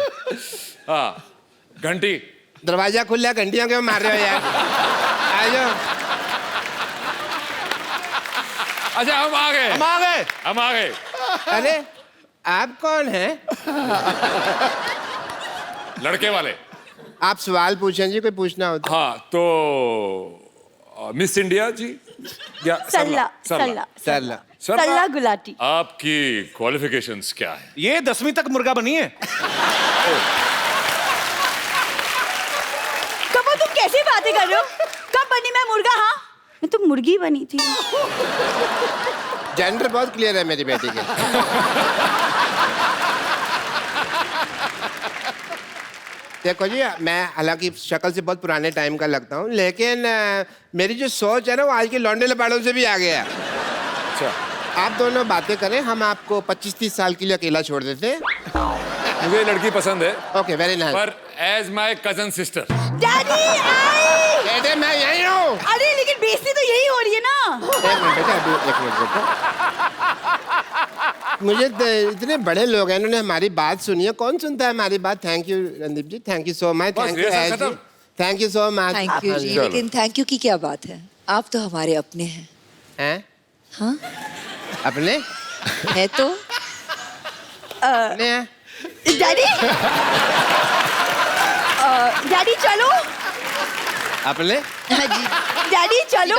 हाँ घंटी। दरवाजा खुला, घंटियां क्यों मार रहे हो यार? आ जाओ। अच्छा हम आ गए, हम आ गए, हम आ गए। अरे आप कौन हैं? लड़के वाले। आप सवाल पूछें जी, कोई पूछना हो तो। हाँ तो मिस इंडिया जी या सरला सरला सरला सरला गुलाटी। आपकी क्वालिफिकेशंस क्या है? ये 10वीं तक मुर्गा बनी है। कब तुम कैसी बातें कर रहे हो? कब बनी मैं मुर्गा? हाँ मैं तो मुर्गी बनी थी। जेंडर बहुत क्लियर है मेरी बेटी के। देखो जी, मैं हालांकि शक्ल से बहुत पुराने टाइम का लगता हूँ, लेकिन मेरी जो सोच है ना वो आज के लौंडे लपाड़ों से भी आगे है। अच्छा, आप दोनों बातें करें, हम आपको 25-30 साल के लिए अकेला छोड़ देते हैं। मुझे ये लड़की पसंद है, ओके, वेरी नाइस। पर as my cousin sister. Daddy आई। बेटे मैं यही हूँ। अरे लेकिन बेइज्जती तो यही हो रही है ना। एक मिनट बेटा, अभी एक मिनट बेटा। मुझे इतने बड़े लोग हैं, इन्होंने हमारी बात सुनी है। कौन सुनता है हमारी बात? Thank you Randeep ji, thank you so much. Thank you, thank you so much. Thank you जी, लेकिन थैंक यू की क्या बात है? आप तो हमारे अपने हैं। हैं? हाँ अपने है तो अपने हैं? डैडी डैडी चलो। अपने हाँ जी डैडी चलो।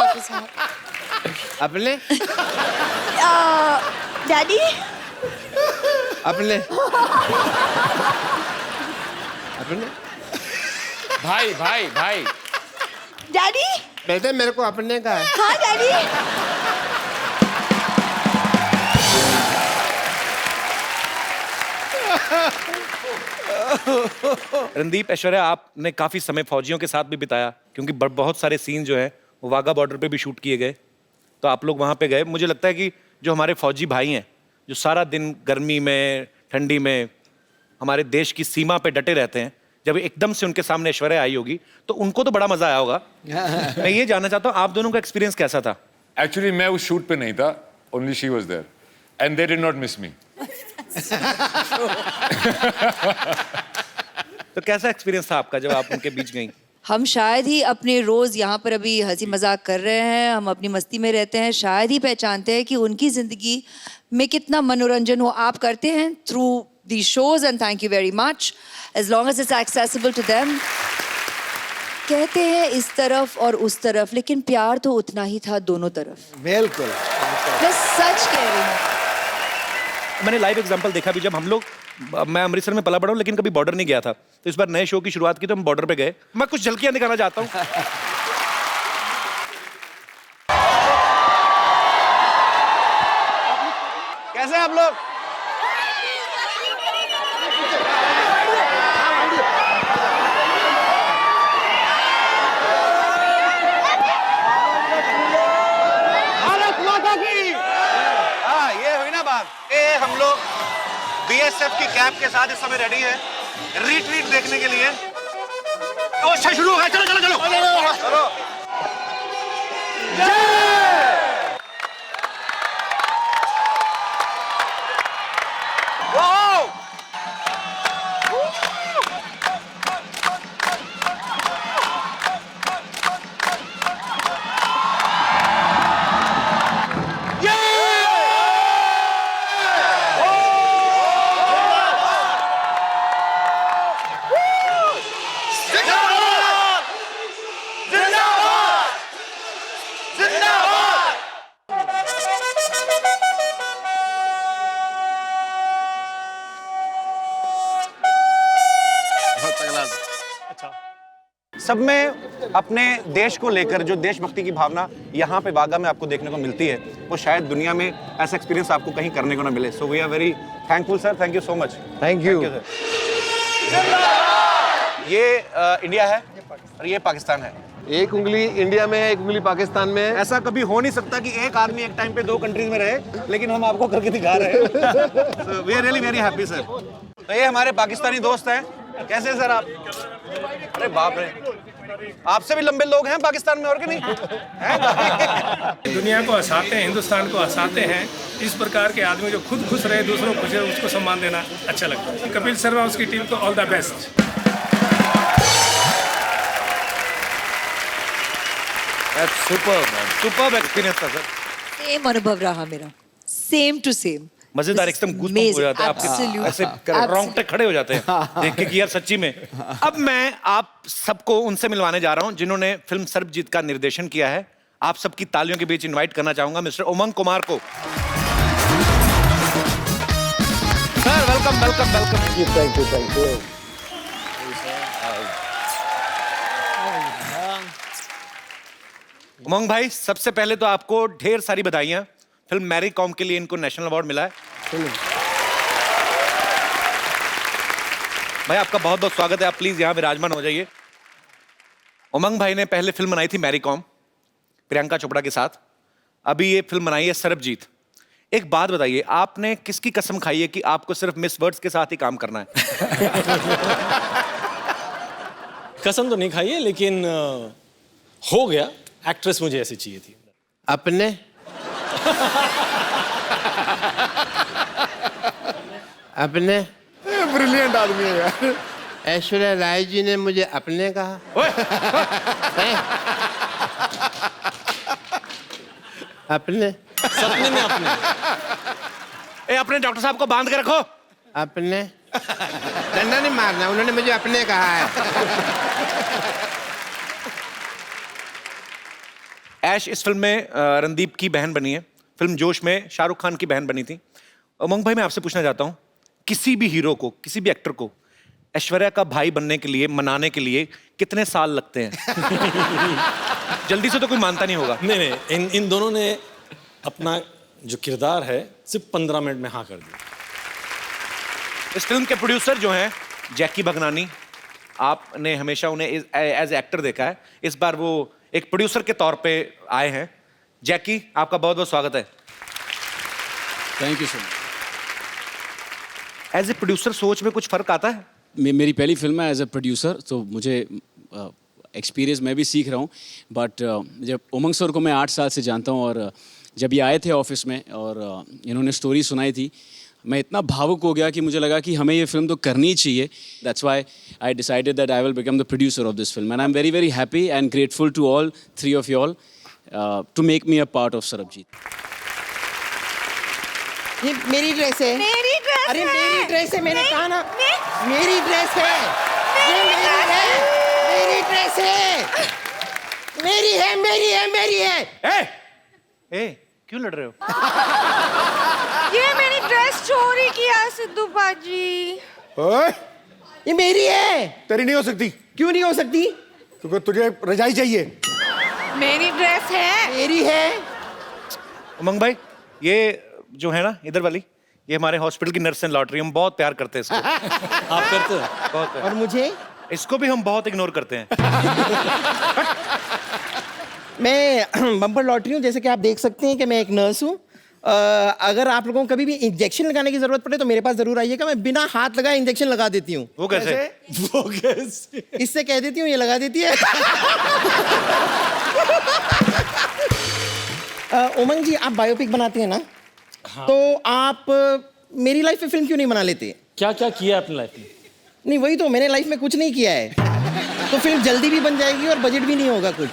अपने डैडी अपने अपने भाई भाई भाई। डैडी। बेटे मेरे को अपने का है। हाँ डैडी। रणदीप, ऐश्वर्या, आपने काफी समय फौजियों के साथ भी बिताया, क्योंकि बहुत सारे सीन जो हैं वो वाघा बॉर्डर पे भी शूट किए गए, तो आप लोग वहां पे गए। मुझे लगता है कि जो हमारे फौजी भाई हैं, जो सारा दिन गर्मी में ठंडी में हमारे देश की सीमा पे डटे रहते हैं, जब एकदम से उनके सामने ऐश्वर्या आई होगी तो उनको तो बड़ा मजा आया होगा। मैं ये जानना चाहता हूँ, आप दोनों का एक्सपीरियंस कैसा था? एक्चुअली मैं उस शूट पे नहीं था, only she was there and they did not miss me. तो कैसा एक्सपीरियंस था आपका जब आप उनके बीच गई? हम शायद ही अपने रोज यहाँ पर अभी हंसी मजाक कर रहे हैं, हम अपनी मस्ती में रहते हैं, शायद ही पहचानते हैं कि उनकी जिंदगी में कितना मनोरंजन हो। आप करते हैं through the shows and thank you very much, as long as it's accessible to them. कहते हैं इस तरफ और उस तरफ, लेकिन प्यार तो उतना ही था दोनों तरफ। बिल्कुल। मैं सच कह रही हूँ। मैंने लाइव एग्जांपल देखा भी, जब हम लोग, मैं अमृतसर में पला बड़ा हूँ लेकिन कभी बॉर्डर नहीं गया था, तो इस बार नए शो की शुरुआत की तो हम बॉर्डर पे गए। मैं कुछ झलकियां दिखाना चाहता हूँ। कैसे हैं आप लोग? भारत माता की। हाँ, ये हुई ना बात। ये हम लोग बीएसएफ की कैप के साथ इस समय रेडी है रिट्रीट देखने के लिए। तो अच्छा शुरू हो गया, चलो चलो चलो चलो। सब में अपने देश को लेकर जो देशभक्ति की भावना यहाँ पे वाघा में आपको देखने को मिलती है, वो शायद दुनिया में ऐसा एक्सपीरियंस आपको कहीं करने को ना मिले। So we are very thankful sir, thank you so much. Thank you sir. ये इंडिया है और ये पाकिस्तान है। एक उंगली इंडिया में है, एक उंगली पाकिस्तान में है। ऐसा कभी हो नहीं सकता कि एक आदमी एक टाइम पे दो कंट्रीज में रहे, लेकिन हम आपको करके दिखा रहे हैं। So we are really very happy sir। तो ये हमारे पाकिस्तानी दोस्त हैं। कैसे सर आप? अरे बाप रे, आपसे भी लंबे लोग हैं पाकिस्तान में, और कि नहीं? दुनिया को हंसाते हैं, हिंदुस्तान को हंसाते हैं। इस प्रकार के आदमी जो खुद खुश रहे, दूसरों को खुश रहे, उसको सम्मान देना अच्छा लगता है। कपिल शर्मा उसकी टीम को all the best. Superb experience था सर। सेम अनुभव रहा मेरा, सेम टू सेम। मजेदार, एकदम गूज़बम्प हो जाते हैं आपके, ऐसे रोंगटे खड़े हो जाते हैं देख के कि यार सच्ची में। अब मैं आप सबको उनसे मिलवाने जा रहा हूं जिन्होंने फिल्म सर्वजीत का निर्देशन किया है। आप सबकी तालियों के बीच इनवाइट करना चाहूंगा मिस्टर उमंग कुमार को। Sir welcome welcome welcome. Thank you thank you. Umang भाई, सबसे पहले तो आपको ढेर सारी बधाइयां। फिल्म मैरी कॉम के लिए इनको नेशनल अवार्ड मिला है। भाई आपका बहुत बहुत स्वागत है, आप प्लीज यहाँ विराजमान हो जाइए। उमंग भाई ने पहले फिल्म बनाई थी मैरी कॉम, प्रियंका चोपड़ा के साथ। अभी ये फिल्म बनाई है सरबजीत। एक बात बताइए, आपने किसकी कसम खाई है कि आपको सिर्फ मिस वर्ड्स के साथ ही काम करना है? कसम तो नहीं खाई है, लेकिन हो गया। एक्ट्रेस मुझे ऐसी चाहिए थी। अपने अपने ब्रिलियंट आदमी है यार। ऐश्वर्या राय जी ने मुझे अपने कहा। अपने सपने में अपने। अपने डॉक्टर साहब को बांध के रखो। अपने डंडा नहीं मारना, उन्होंने मुझे अपने कहा है। ऐश इस फिल्म में रणदीप की बहन बनी है। फिल्म जोश में शाहरुख खान की बहन बनी थी। उमंग भाई, मैं आपसे पूछना चाहता हूँ, किसी भी हीरो को, किसी भी एक्टर को ऐश्वर्या का भाई बनने के लिए, मनाने के लिए कितने साल लगते हैं? जल्दी से तो कोई मानता नहीं होगा। नहीं, इन दोनों ने अपना जो किरदार है सिर्फ 15 मिनट में हाँ कर दिया। इस फिल्म के प्रोड्यूसर जो हैं जैकी भगनानी, आपने हमेशा उन्हें एज एक्टर देखा है, इस बार वो एक प्रोड्यूसर के तौर पे आए हैं। जैकी, आपका बहुत बहुत स्वागत है। Thank you so much. As a producer सोच में कुछ फर्क आता है? मेरी पहली फिल्म है एज ए प्रोड्यूसर, तो मुझे एक्सपीरियंस मैं भी सीख रहा हूँ। बट जब उमंग सर को मैं 8 साल से जानता हूँ, और जब ये आए थे ऑफिस में और इन्होंने स्टोरी सुनाई थी, मैं इतना भावुक हो गया कि मुझे लगा कि हमें ये फिल्म तो करनी ही चाहिए। That's why I decided that I will become the producer of this film, and I am very very happy and grateful to all 3 of you all to make me a part of Sarabjit. ये मेरी dress है। मेरी dress अरे है। मेरी dress है, मैंने कहा ना। मेरी ड्रेस है। ये मेरी है। मेरी ड्रेस है। मेरी है, मेरी है, मेरी है। ए, क्यों लड़ रहे हो? ये मेरी ड्रेस चोरी किया सिद्धू बाजी। ओए, ये मेरी है। तेरी नहीं हो सकती। क्यों नहीं हो सकती? क्योंकि तुझे रजाई चाहिए। मेरी ड्रेस है। मेरी है। उमंग भाई, ये जो है ना इधर वाली, ये हमारे हॉस्पिटल की नर्स एंड लॉटरी, हम बहुत प्यार करते हैं इसको। आप करते हो? बहुत प्यार। और मुझे? इसको भी हम बहुत इग्नोर करते हैं। मैं बम्पर लॉटरी हूँ, जैसे कि आप देख सकते हैं कि मैं एक नर्स हूँ। अगर आप लोगों को कभी भी इंजेक्शन लगाने की जरूरत पड़े तो मेरे पास जरूर आइएगा, मैं बिना हाथ लगाए इंजेक्शन लगा देती हूँ। वो कैसे? वो कैसे? इससे कह देती हूँ, ये लगा देती है। उमंग जी, आप बायोपिक बनाते हैं ना? हाँ। तो आप मेरी लाइफ में फिल्म क्यों नहीं बना लेते? क्या क्या किया अपनी लाइफ में? नहीं, वही तो, मैंने लाइफ में कुछ नहीं किया है। तो फिल्म जल्दी भी बन जाएगी और बजट भी नहीं होगा कुछ।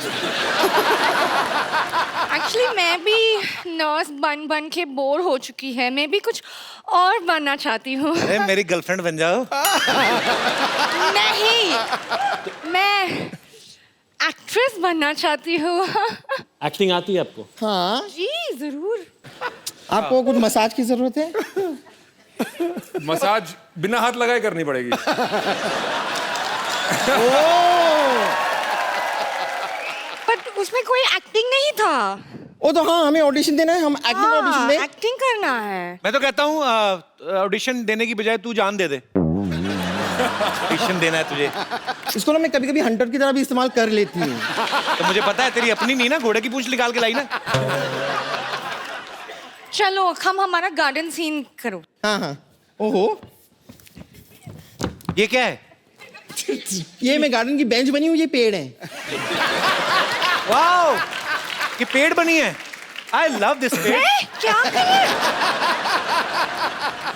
एक्चुअली मैं भी नर्स बन बन के बोर हो चुकी है, मैं भी कुछ और बनना चाहती हूँ। अरे मेरी गर्लफ्रेंड बन जाओ। नहीं, मैं एक्ट्रेस बनना चाहती हूँ। एक्टिंग आती है आपको? हाँ जी जरूर। आपको कुछ मसाज की जरूरत है? मसाज बिना हाथ लगाए करनी पड़ेगी। बट उसमें कोई एक्टिंग नहीं था। ओ तो हाँ, हमें ऑडिशन देना है, हम एक्टिंग ऑडिशन दें। एक्टिंग करना है। मैं तो कहता हूँ ऑडिशन देने की बजाय तू जान दे दे। ऑडिशन देना है तुझे। इसको ना मैं कभी कभी हंटर की तरह भी इस्तेमाल कर लेती हूँ। तो मुझे पता है तेरी अपनी नहीं ना, घोड़े की पूंछ निकाल के लाई ना। चलो हम हमारा गार्डन सीन करो। हाँ हाँ। ओहो, ये क्या है? ये मैं गार्डन की बेंच बनी हुई, ये पेड़ है। वाओ, ये पेड़ बनी है। आई लव दिस पेड़। क्या करें?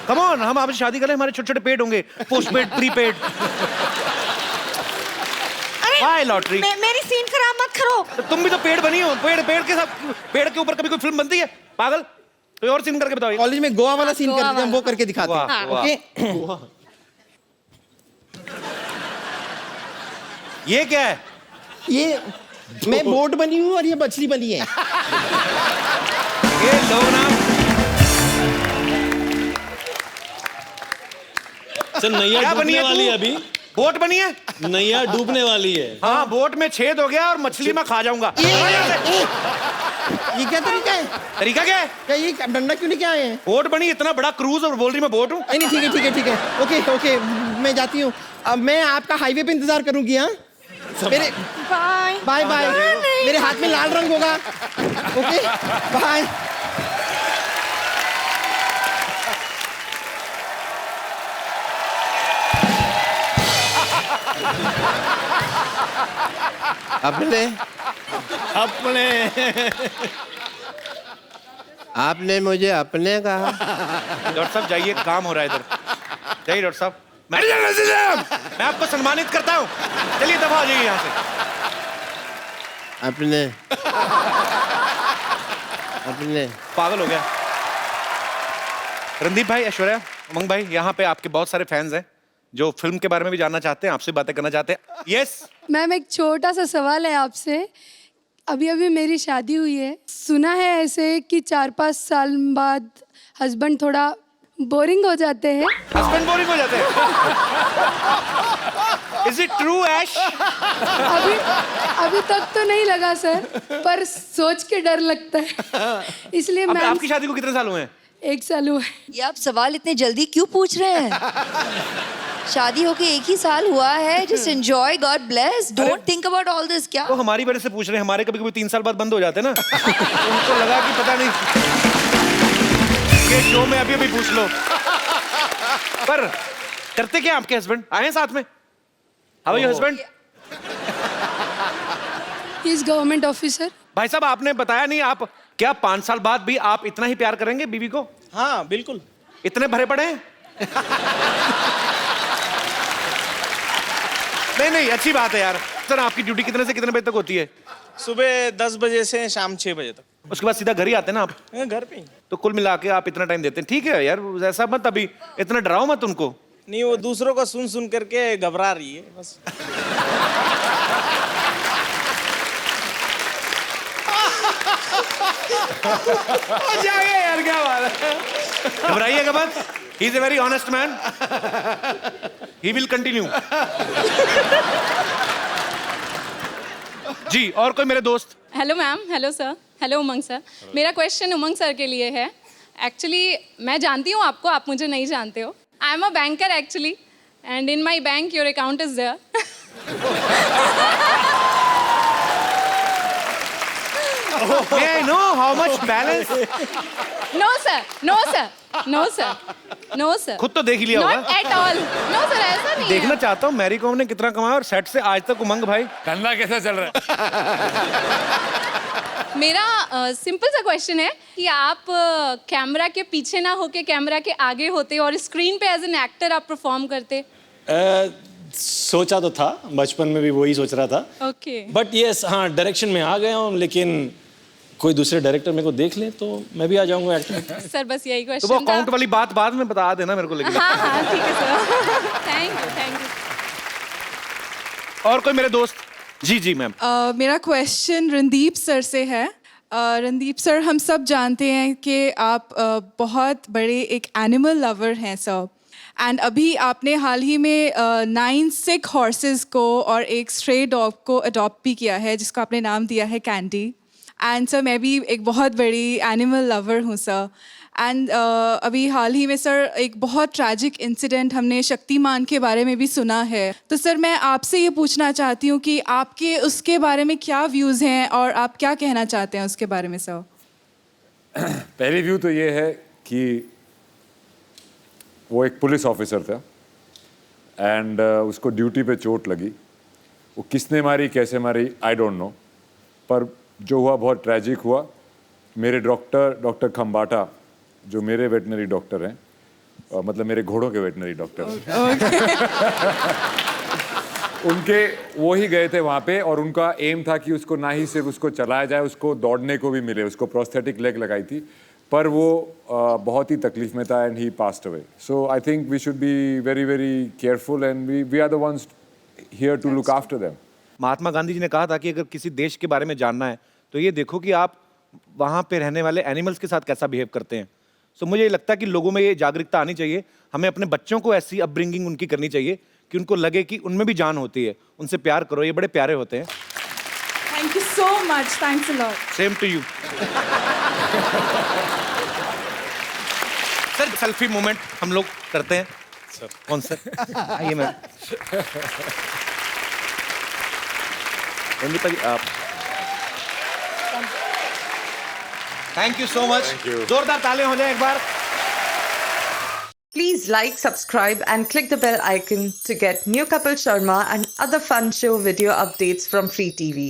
कम ऑन, हम आपसे शादी करें, हमारे छोटे छोटे पेड़ होंगे, पोस्ट पेड, प्री पेड। हाय लॉटरी। मेरी सीन खराब मत करो। तो तुम भी तो पेड़ बनी हो। पेड़ के साथ, पेड़ के ऊपर कभी कोई फिल्म बनती है? पागल, कोई और सीन करके बताओ। कॉलेज में गोवा वाला सीन करते थे हम, वो करके दिखाते हैं। वाह, वाह। ओके। ये क्या है? ये मैं बोट बनी हूँ और ये मछली बनी है। ये लोग ना सर, नैया क्या बनी डूबने है वाली है तू? अभी। बोट बनी है? नैया डूबने वाली है। हाँ, बोट में छेद हो गया और मछली में खा जाऊंगा। ये क्या तरीका है? तरीका क्या है? क्या ये डंडा क्यों लेके आए हैं? बोट बनी इतना बड़ा क्रूज और बोल रही मैं बोट हूँ। नहीं नहीं, ठीक है ठीक है ठीक है, ओके ओके, मैं जाती हूँ। अब मैं आपका हाईवे पे इंतजार करूंगी। हाँ मेरे बाय बाय बाय, मेरे हाथ में लाल रंग होगा। Okay bye. अपने आपने मुझे अपने कहा। डॉक्टर साहब जाइए, काम हो रहा है इधर। जाइए डॉक्टर साहब, मैं आपको सम्मानित करता हूँ। चलिए दफा हो जाइए यहाँ से। अपने अपने पागल हो गया। रणदीप भाई, ऐश्वर्या, उमंग भाई, यहाँ पे आपके बहुत सारे फैंस हैं जो फिल्म के बारे में भी जानना चाहते हैं, आपसे बातें करना चाहते हैं। यस मैम, एक छोटा सा सवाल है आपसे। अभी अभी मेरी शादी हुई है, सुना है ऐसे कि 4-5 साल बाद हस्बैंड थोड़ा बोरिंग हो जाते हैं। हस्बैंड बोरिंग हो जाते हैं? Is it true, ऐश? अभी तक तो नहीं लगा सर, पर सोच के डर लगता है, इसलिए मैं। आपकी शादी को कितने साल हुए हैं? 1 साल हुआ है। ये आप सवाल इतने जल्दी क्यों पूछ रहे हैं? शादी होके 1 ही साल हुआ है, just enjoy, God bless, don't think about all this. क्या वो हमारी वजह से पूछ रहे हैं, हमारे कभी कभी 3 साल बाद बंद हो जाते हैं ना। उनको लगा कि पता नहीं ये शो में अभी अभी पूछ लो। पर करते क्या आपके हस्बैंड? आए हैं साथ में? How are your husband? He is government officer. भाई साहब, आपने बताया नहीं, आप क्या 5 साल बाद भी आप इतना ही प्यार करेंगे बीवी को? हाँ बिल्कुल। इतने भरे पड़े हैं? नहीं नहीं, अच्छी बात है यार। सर, आपकी ड्यूटी कितने से कितने बजे तक होती है? सुबह 10 बजे से शाम 6 बजे तक। उसके बाद सीधा घर ही आते हैं ना आप? घर पे ही। तो कुल मिला के आप इतना टाइम देते हैं, ठीक है यार। ऐसा मत, अभी इतना डराओ मत उनको। नहीं, वो दूसरों को सुन सुन करके घबरा रही है बस। जाइए यार, क्या बात है। घबराइएगा मत, he is a very honest man, he will continue. जी, और कोई मेरे दोस्त? Hello ma'am, hello sir, hello Umang sir. मेरा क्वेश्चन उमंग सर के लिए है। एक्चुअली मैं जानती हूँ आपको, आप मुझे नहीं जानते हो। I am a banker actually, and in my bank your account is there. May I know how much balance? No sir, no sir, no sir, no sir. खुद तो देख ही लिया होगा। Not at all. No sir, ऐसा नहीं देखना है। चाहता हूँ मैरी कॉम ने कितना कमाया और सेट से आज तक उमंग भाई धंधा कैसा चल रहा है? मेरा सिंपल सा क्वेश्चन है कि आप कैमरा के पीछे ना होके कैमरा के आगे होते और स्क्रीन पे एज एन एक्टर आप परफॉर्म करते। सोचा तो था, बचपन में भी वही सोच रहा था। ओके। बट यस, हाँ, डायरेक्शन में आ गया हूँ, लेकिन कोई दूसरे डायरेक्टर मेरे को देख ले तो मैं भी आ जाऊंगा एक्टर। सर बस यही तो क्वेश्चन वो था। अकाउंट वाली बात बाद में बता देना मेरे को, लेकिन हाँ हाँ ठीक है sir. Thank you, thank you. और कोई मेरे दोस्त? जी जी मैम। मेरा क्वेश्चन रणदीप सर से है। रणदीप सर, हम सब जानते हैं कि आप बहुत बड़े एक एनिमल लवर हैं सर, एंड अभी आपने हाल ही में 9 सिक हॉर्सेस को और एक स्ट्रे डॉग को अडॉप्ट भी किया है, जिसको आपने नाम दिया है कैंडी। एंड सर, मैं भी एक बहुत बड़ी एनिमल लवर हूँ सर। एंड अभी हाल ही में सर एक बहुत ट्रैजिक इंसिडेंट हमने शक्तिमान के बारे में भी सुना है। तो सर मैं आपसे ये पूछना चाहती हूँ कि आपके उसके बारे में क्या व्यूज़ हैं और आप क्या कहना चाहते हैं उसके बारे में सर? पहली व्यू तो ये है कि वो एक पुलिस ऑफिसर था एंड उसको ड्यूटी पे चोट लगी। वो किसने मारी, कैसे मारी, आई डोंट नो, पर जो हुआ बहुत ट्रैजिक हुआ। मेरे डॉक्टर खम्बाटा, जो मेरे वेटनरी डॉक्टर हैं, मतलब मेरे घोड़ों के वेटनरी डॉक्टर उनके वो ही गए थे वहाँ पे, और उनका एम था कि उसको ना ही सिर्फ उसको चलाया जाए, उसको दौड़ने को भी मिले। उसको प्रोस्थेटिक लेग लगाई थी, पर वो बहुत ही तकलीफ में था and he passed away. So I think we should be very very careful and we are the ones here to look after them. Mahatma Gandhi ji ने कहा था कि अगर किसी देश के बारे में जानना है तो ये देखो कि आप वहाँ पे रहने वाले एनिमल्स के साथ कैसा बिहेव करते हैं। सो मुझे लगता है कि लोगों में ये जागरूकता आनी चाहिए। हमें अपने बच्चों को ऐसी अपब्रिंगिंग उनकी करनी चाहिए कि उनको लगे कि उनमें भी जान होती है। उनसे प्यार करो, ये बड़े प्यारे होते हैं। Thank you so much. Thanks a lot. Same to you. Sir selfie moment हम लोग करते हैं सर। कौन सर? आइए मैम। रणदीप भाई आप। Thank you so much. जोरदार तालियां हो जाए एक बार। Please like, subscribe, and click the bell icon to get new Kapil Sharma and other fun show video updates from Free TV.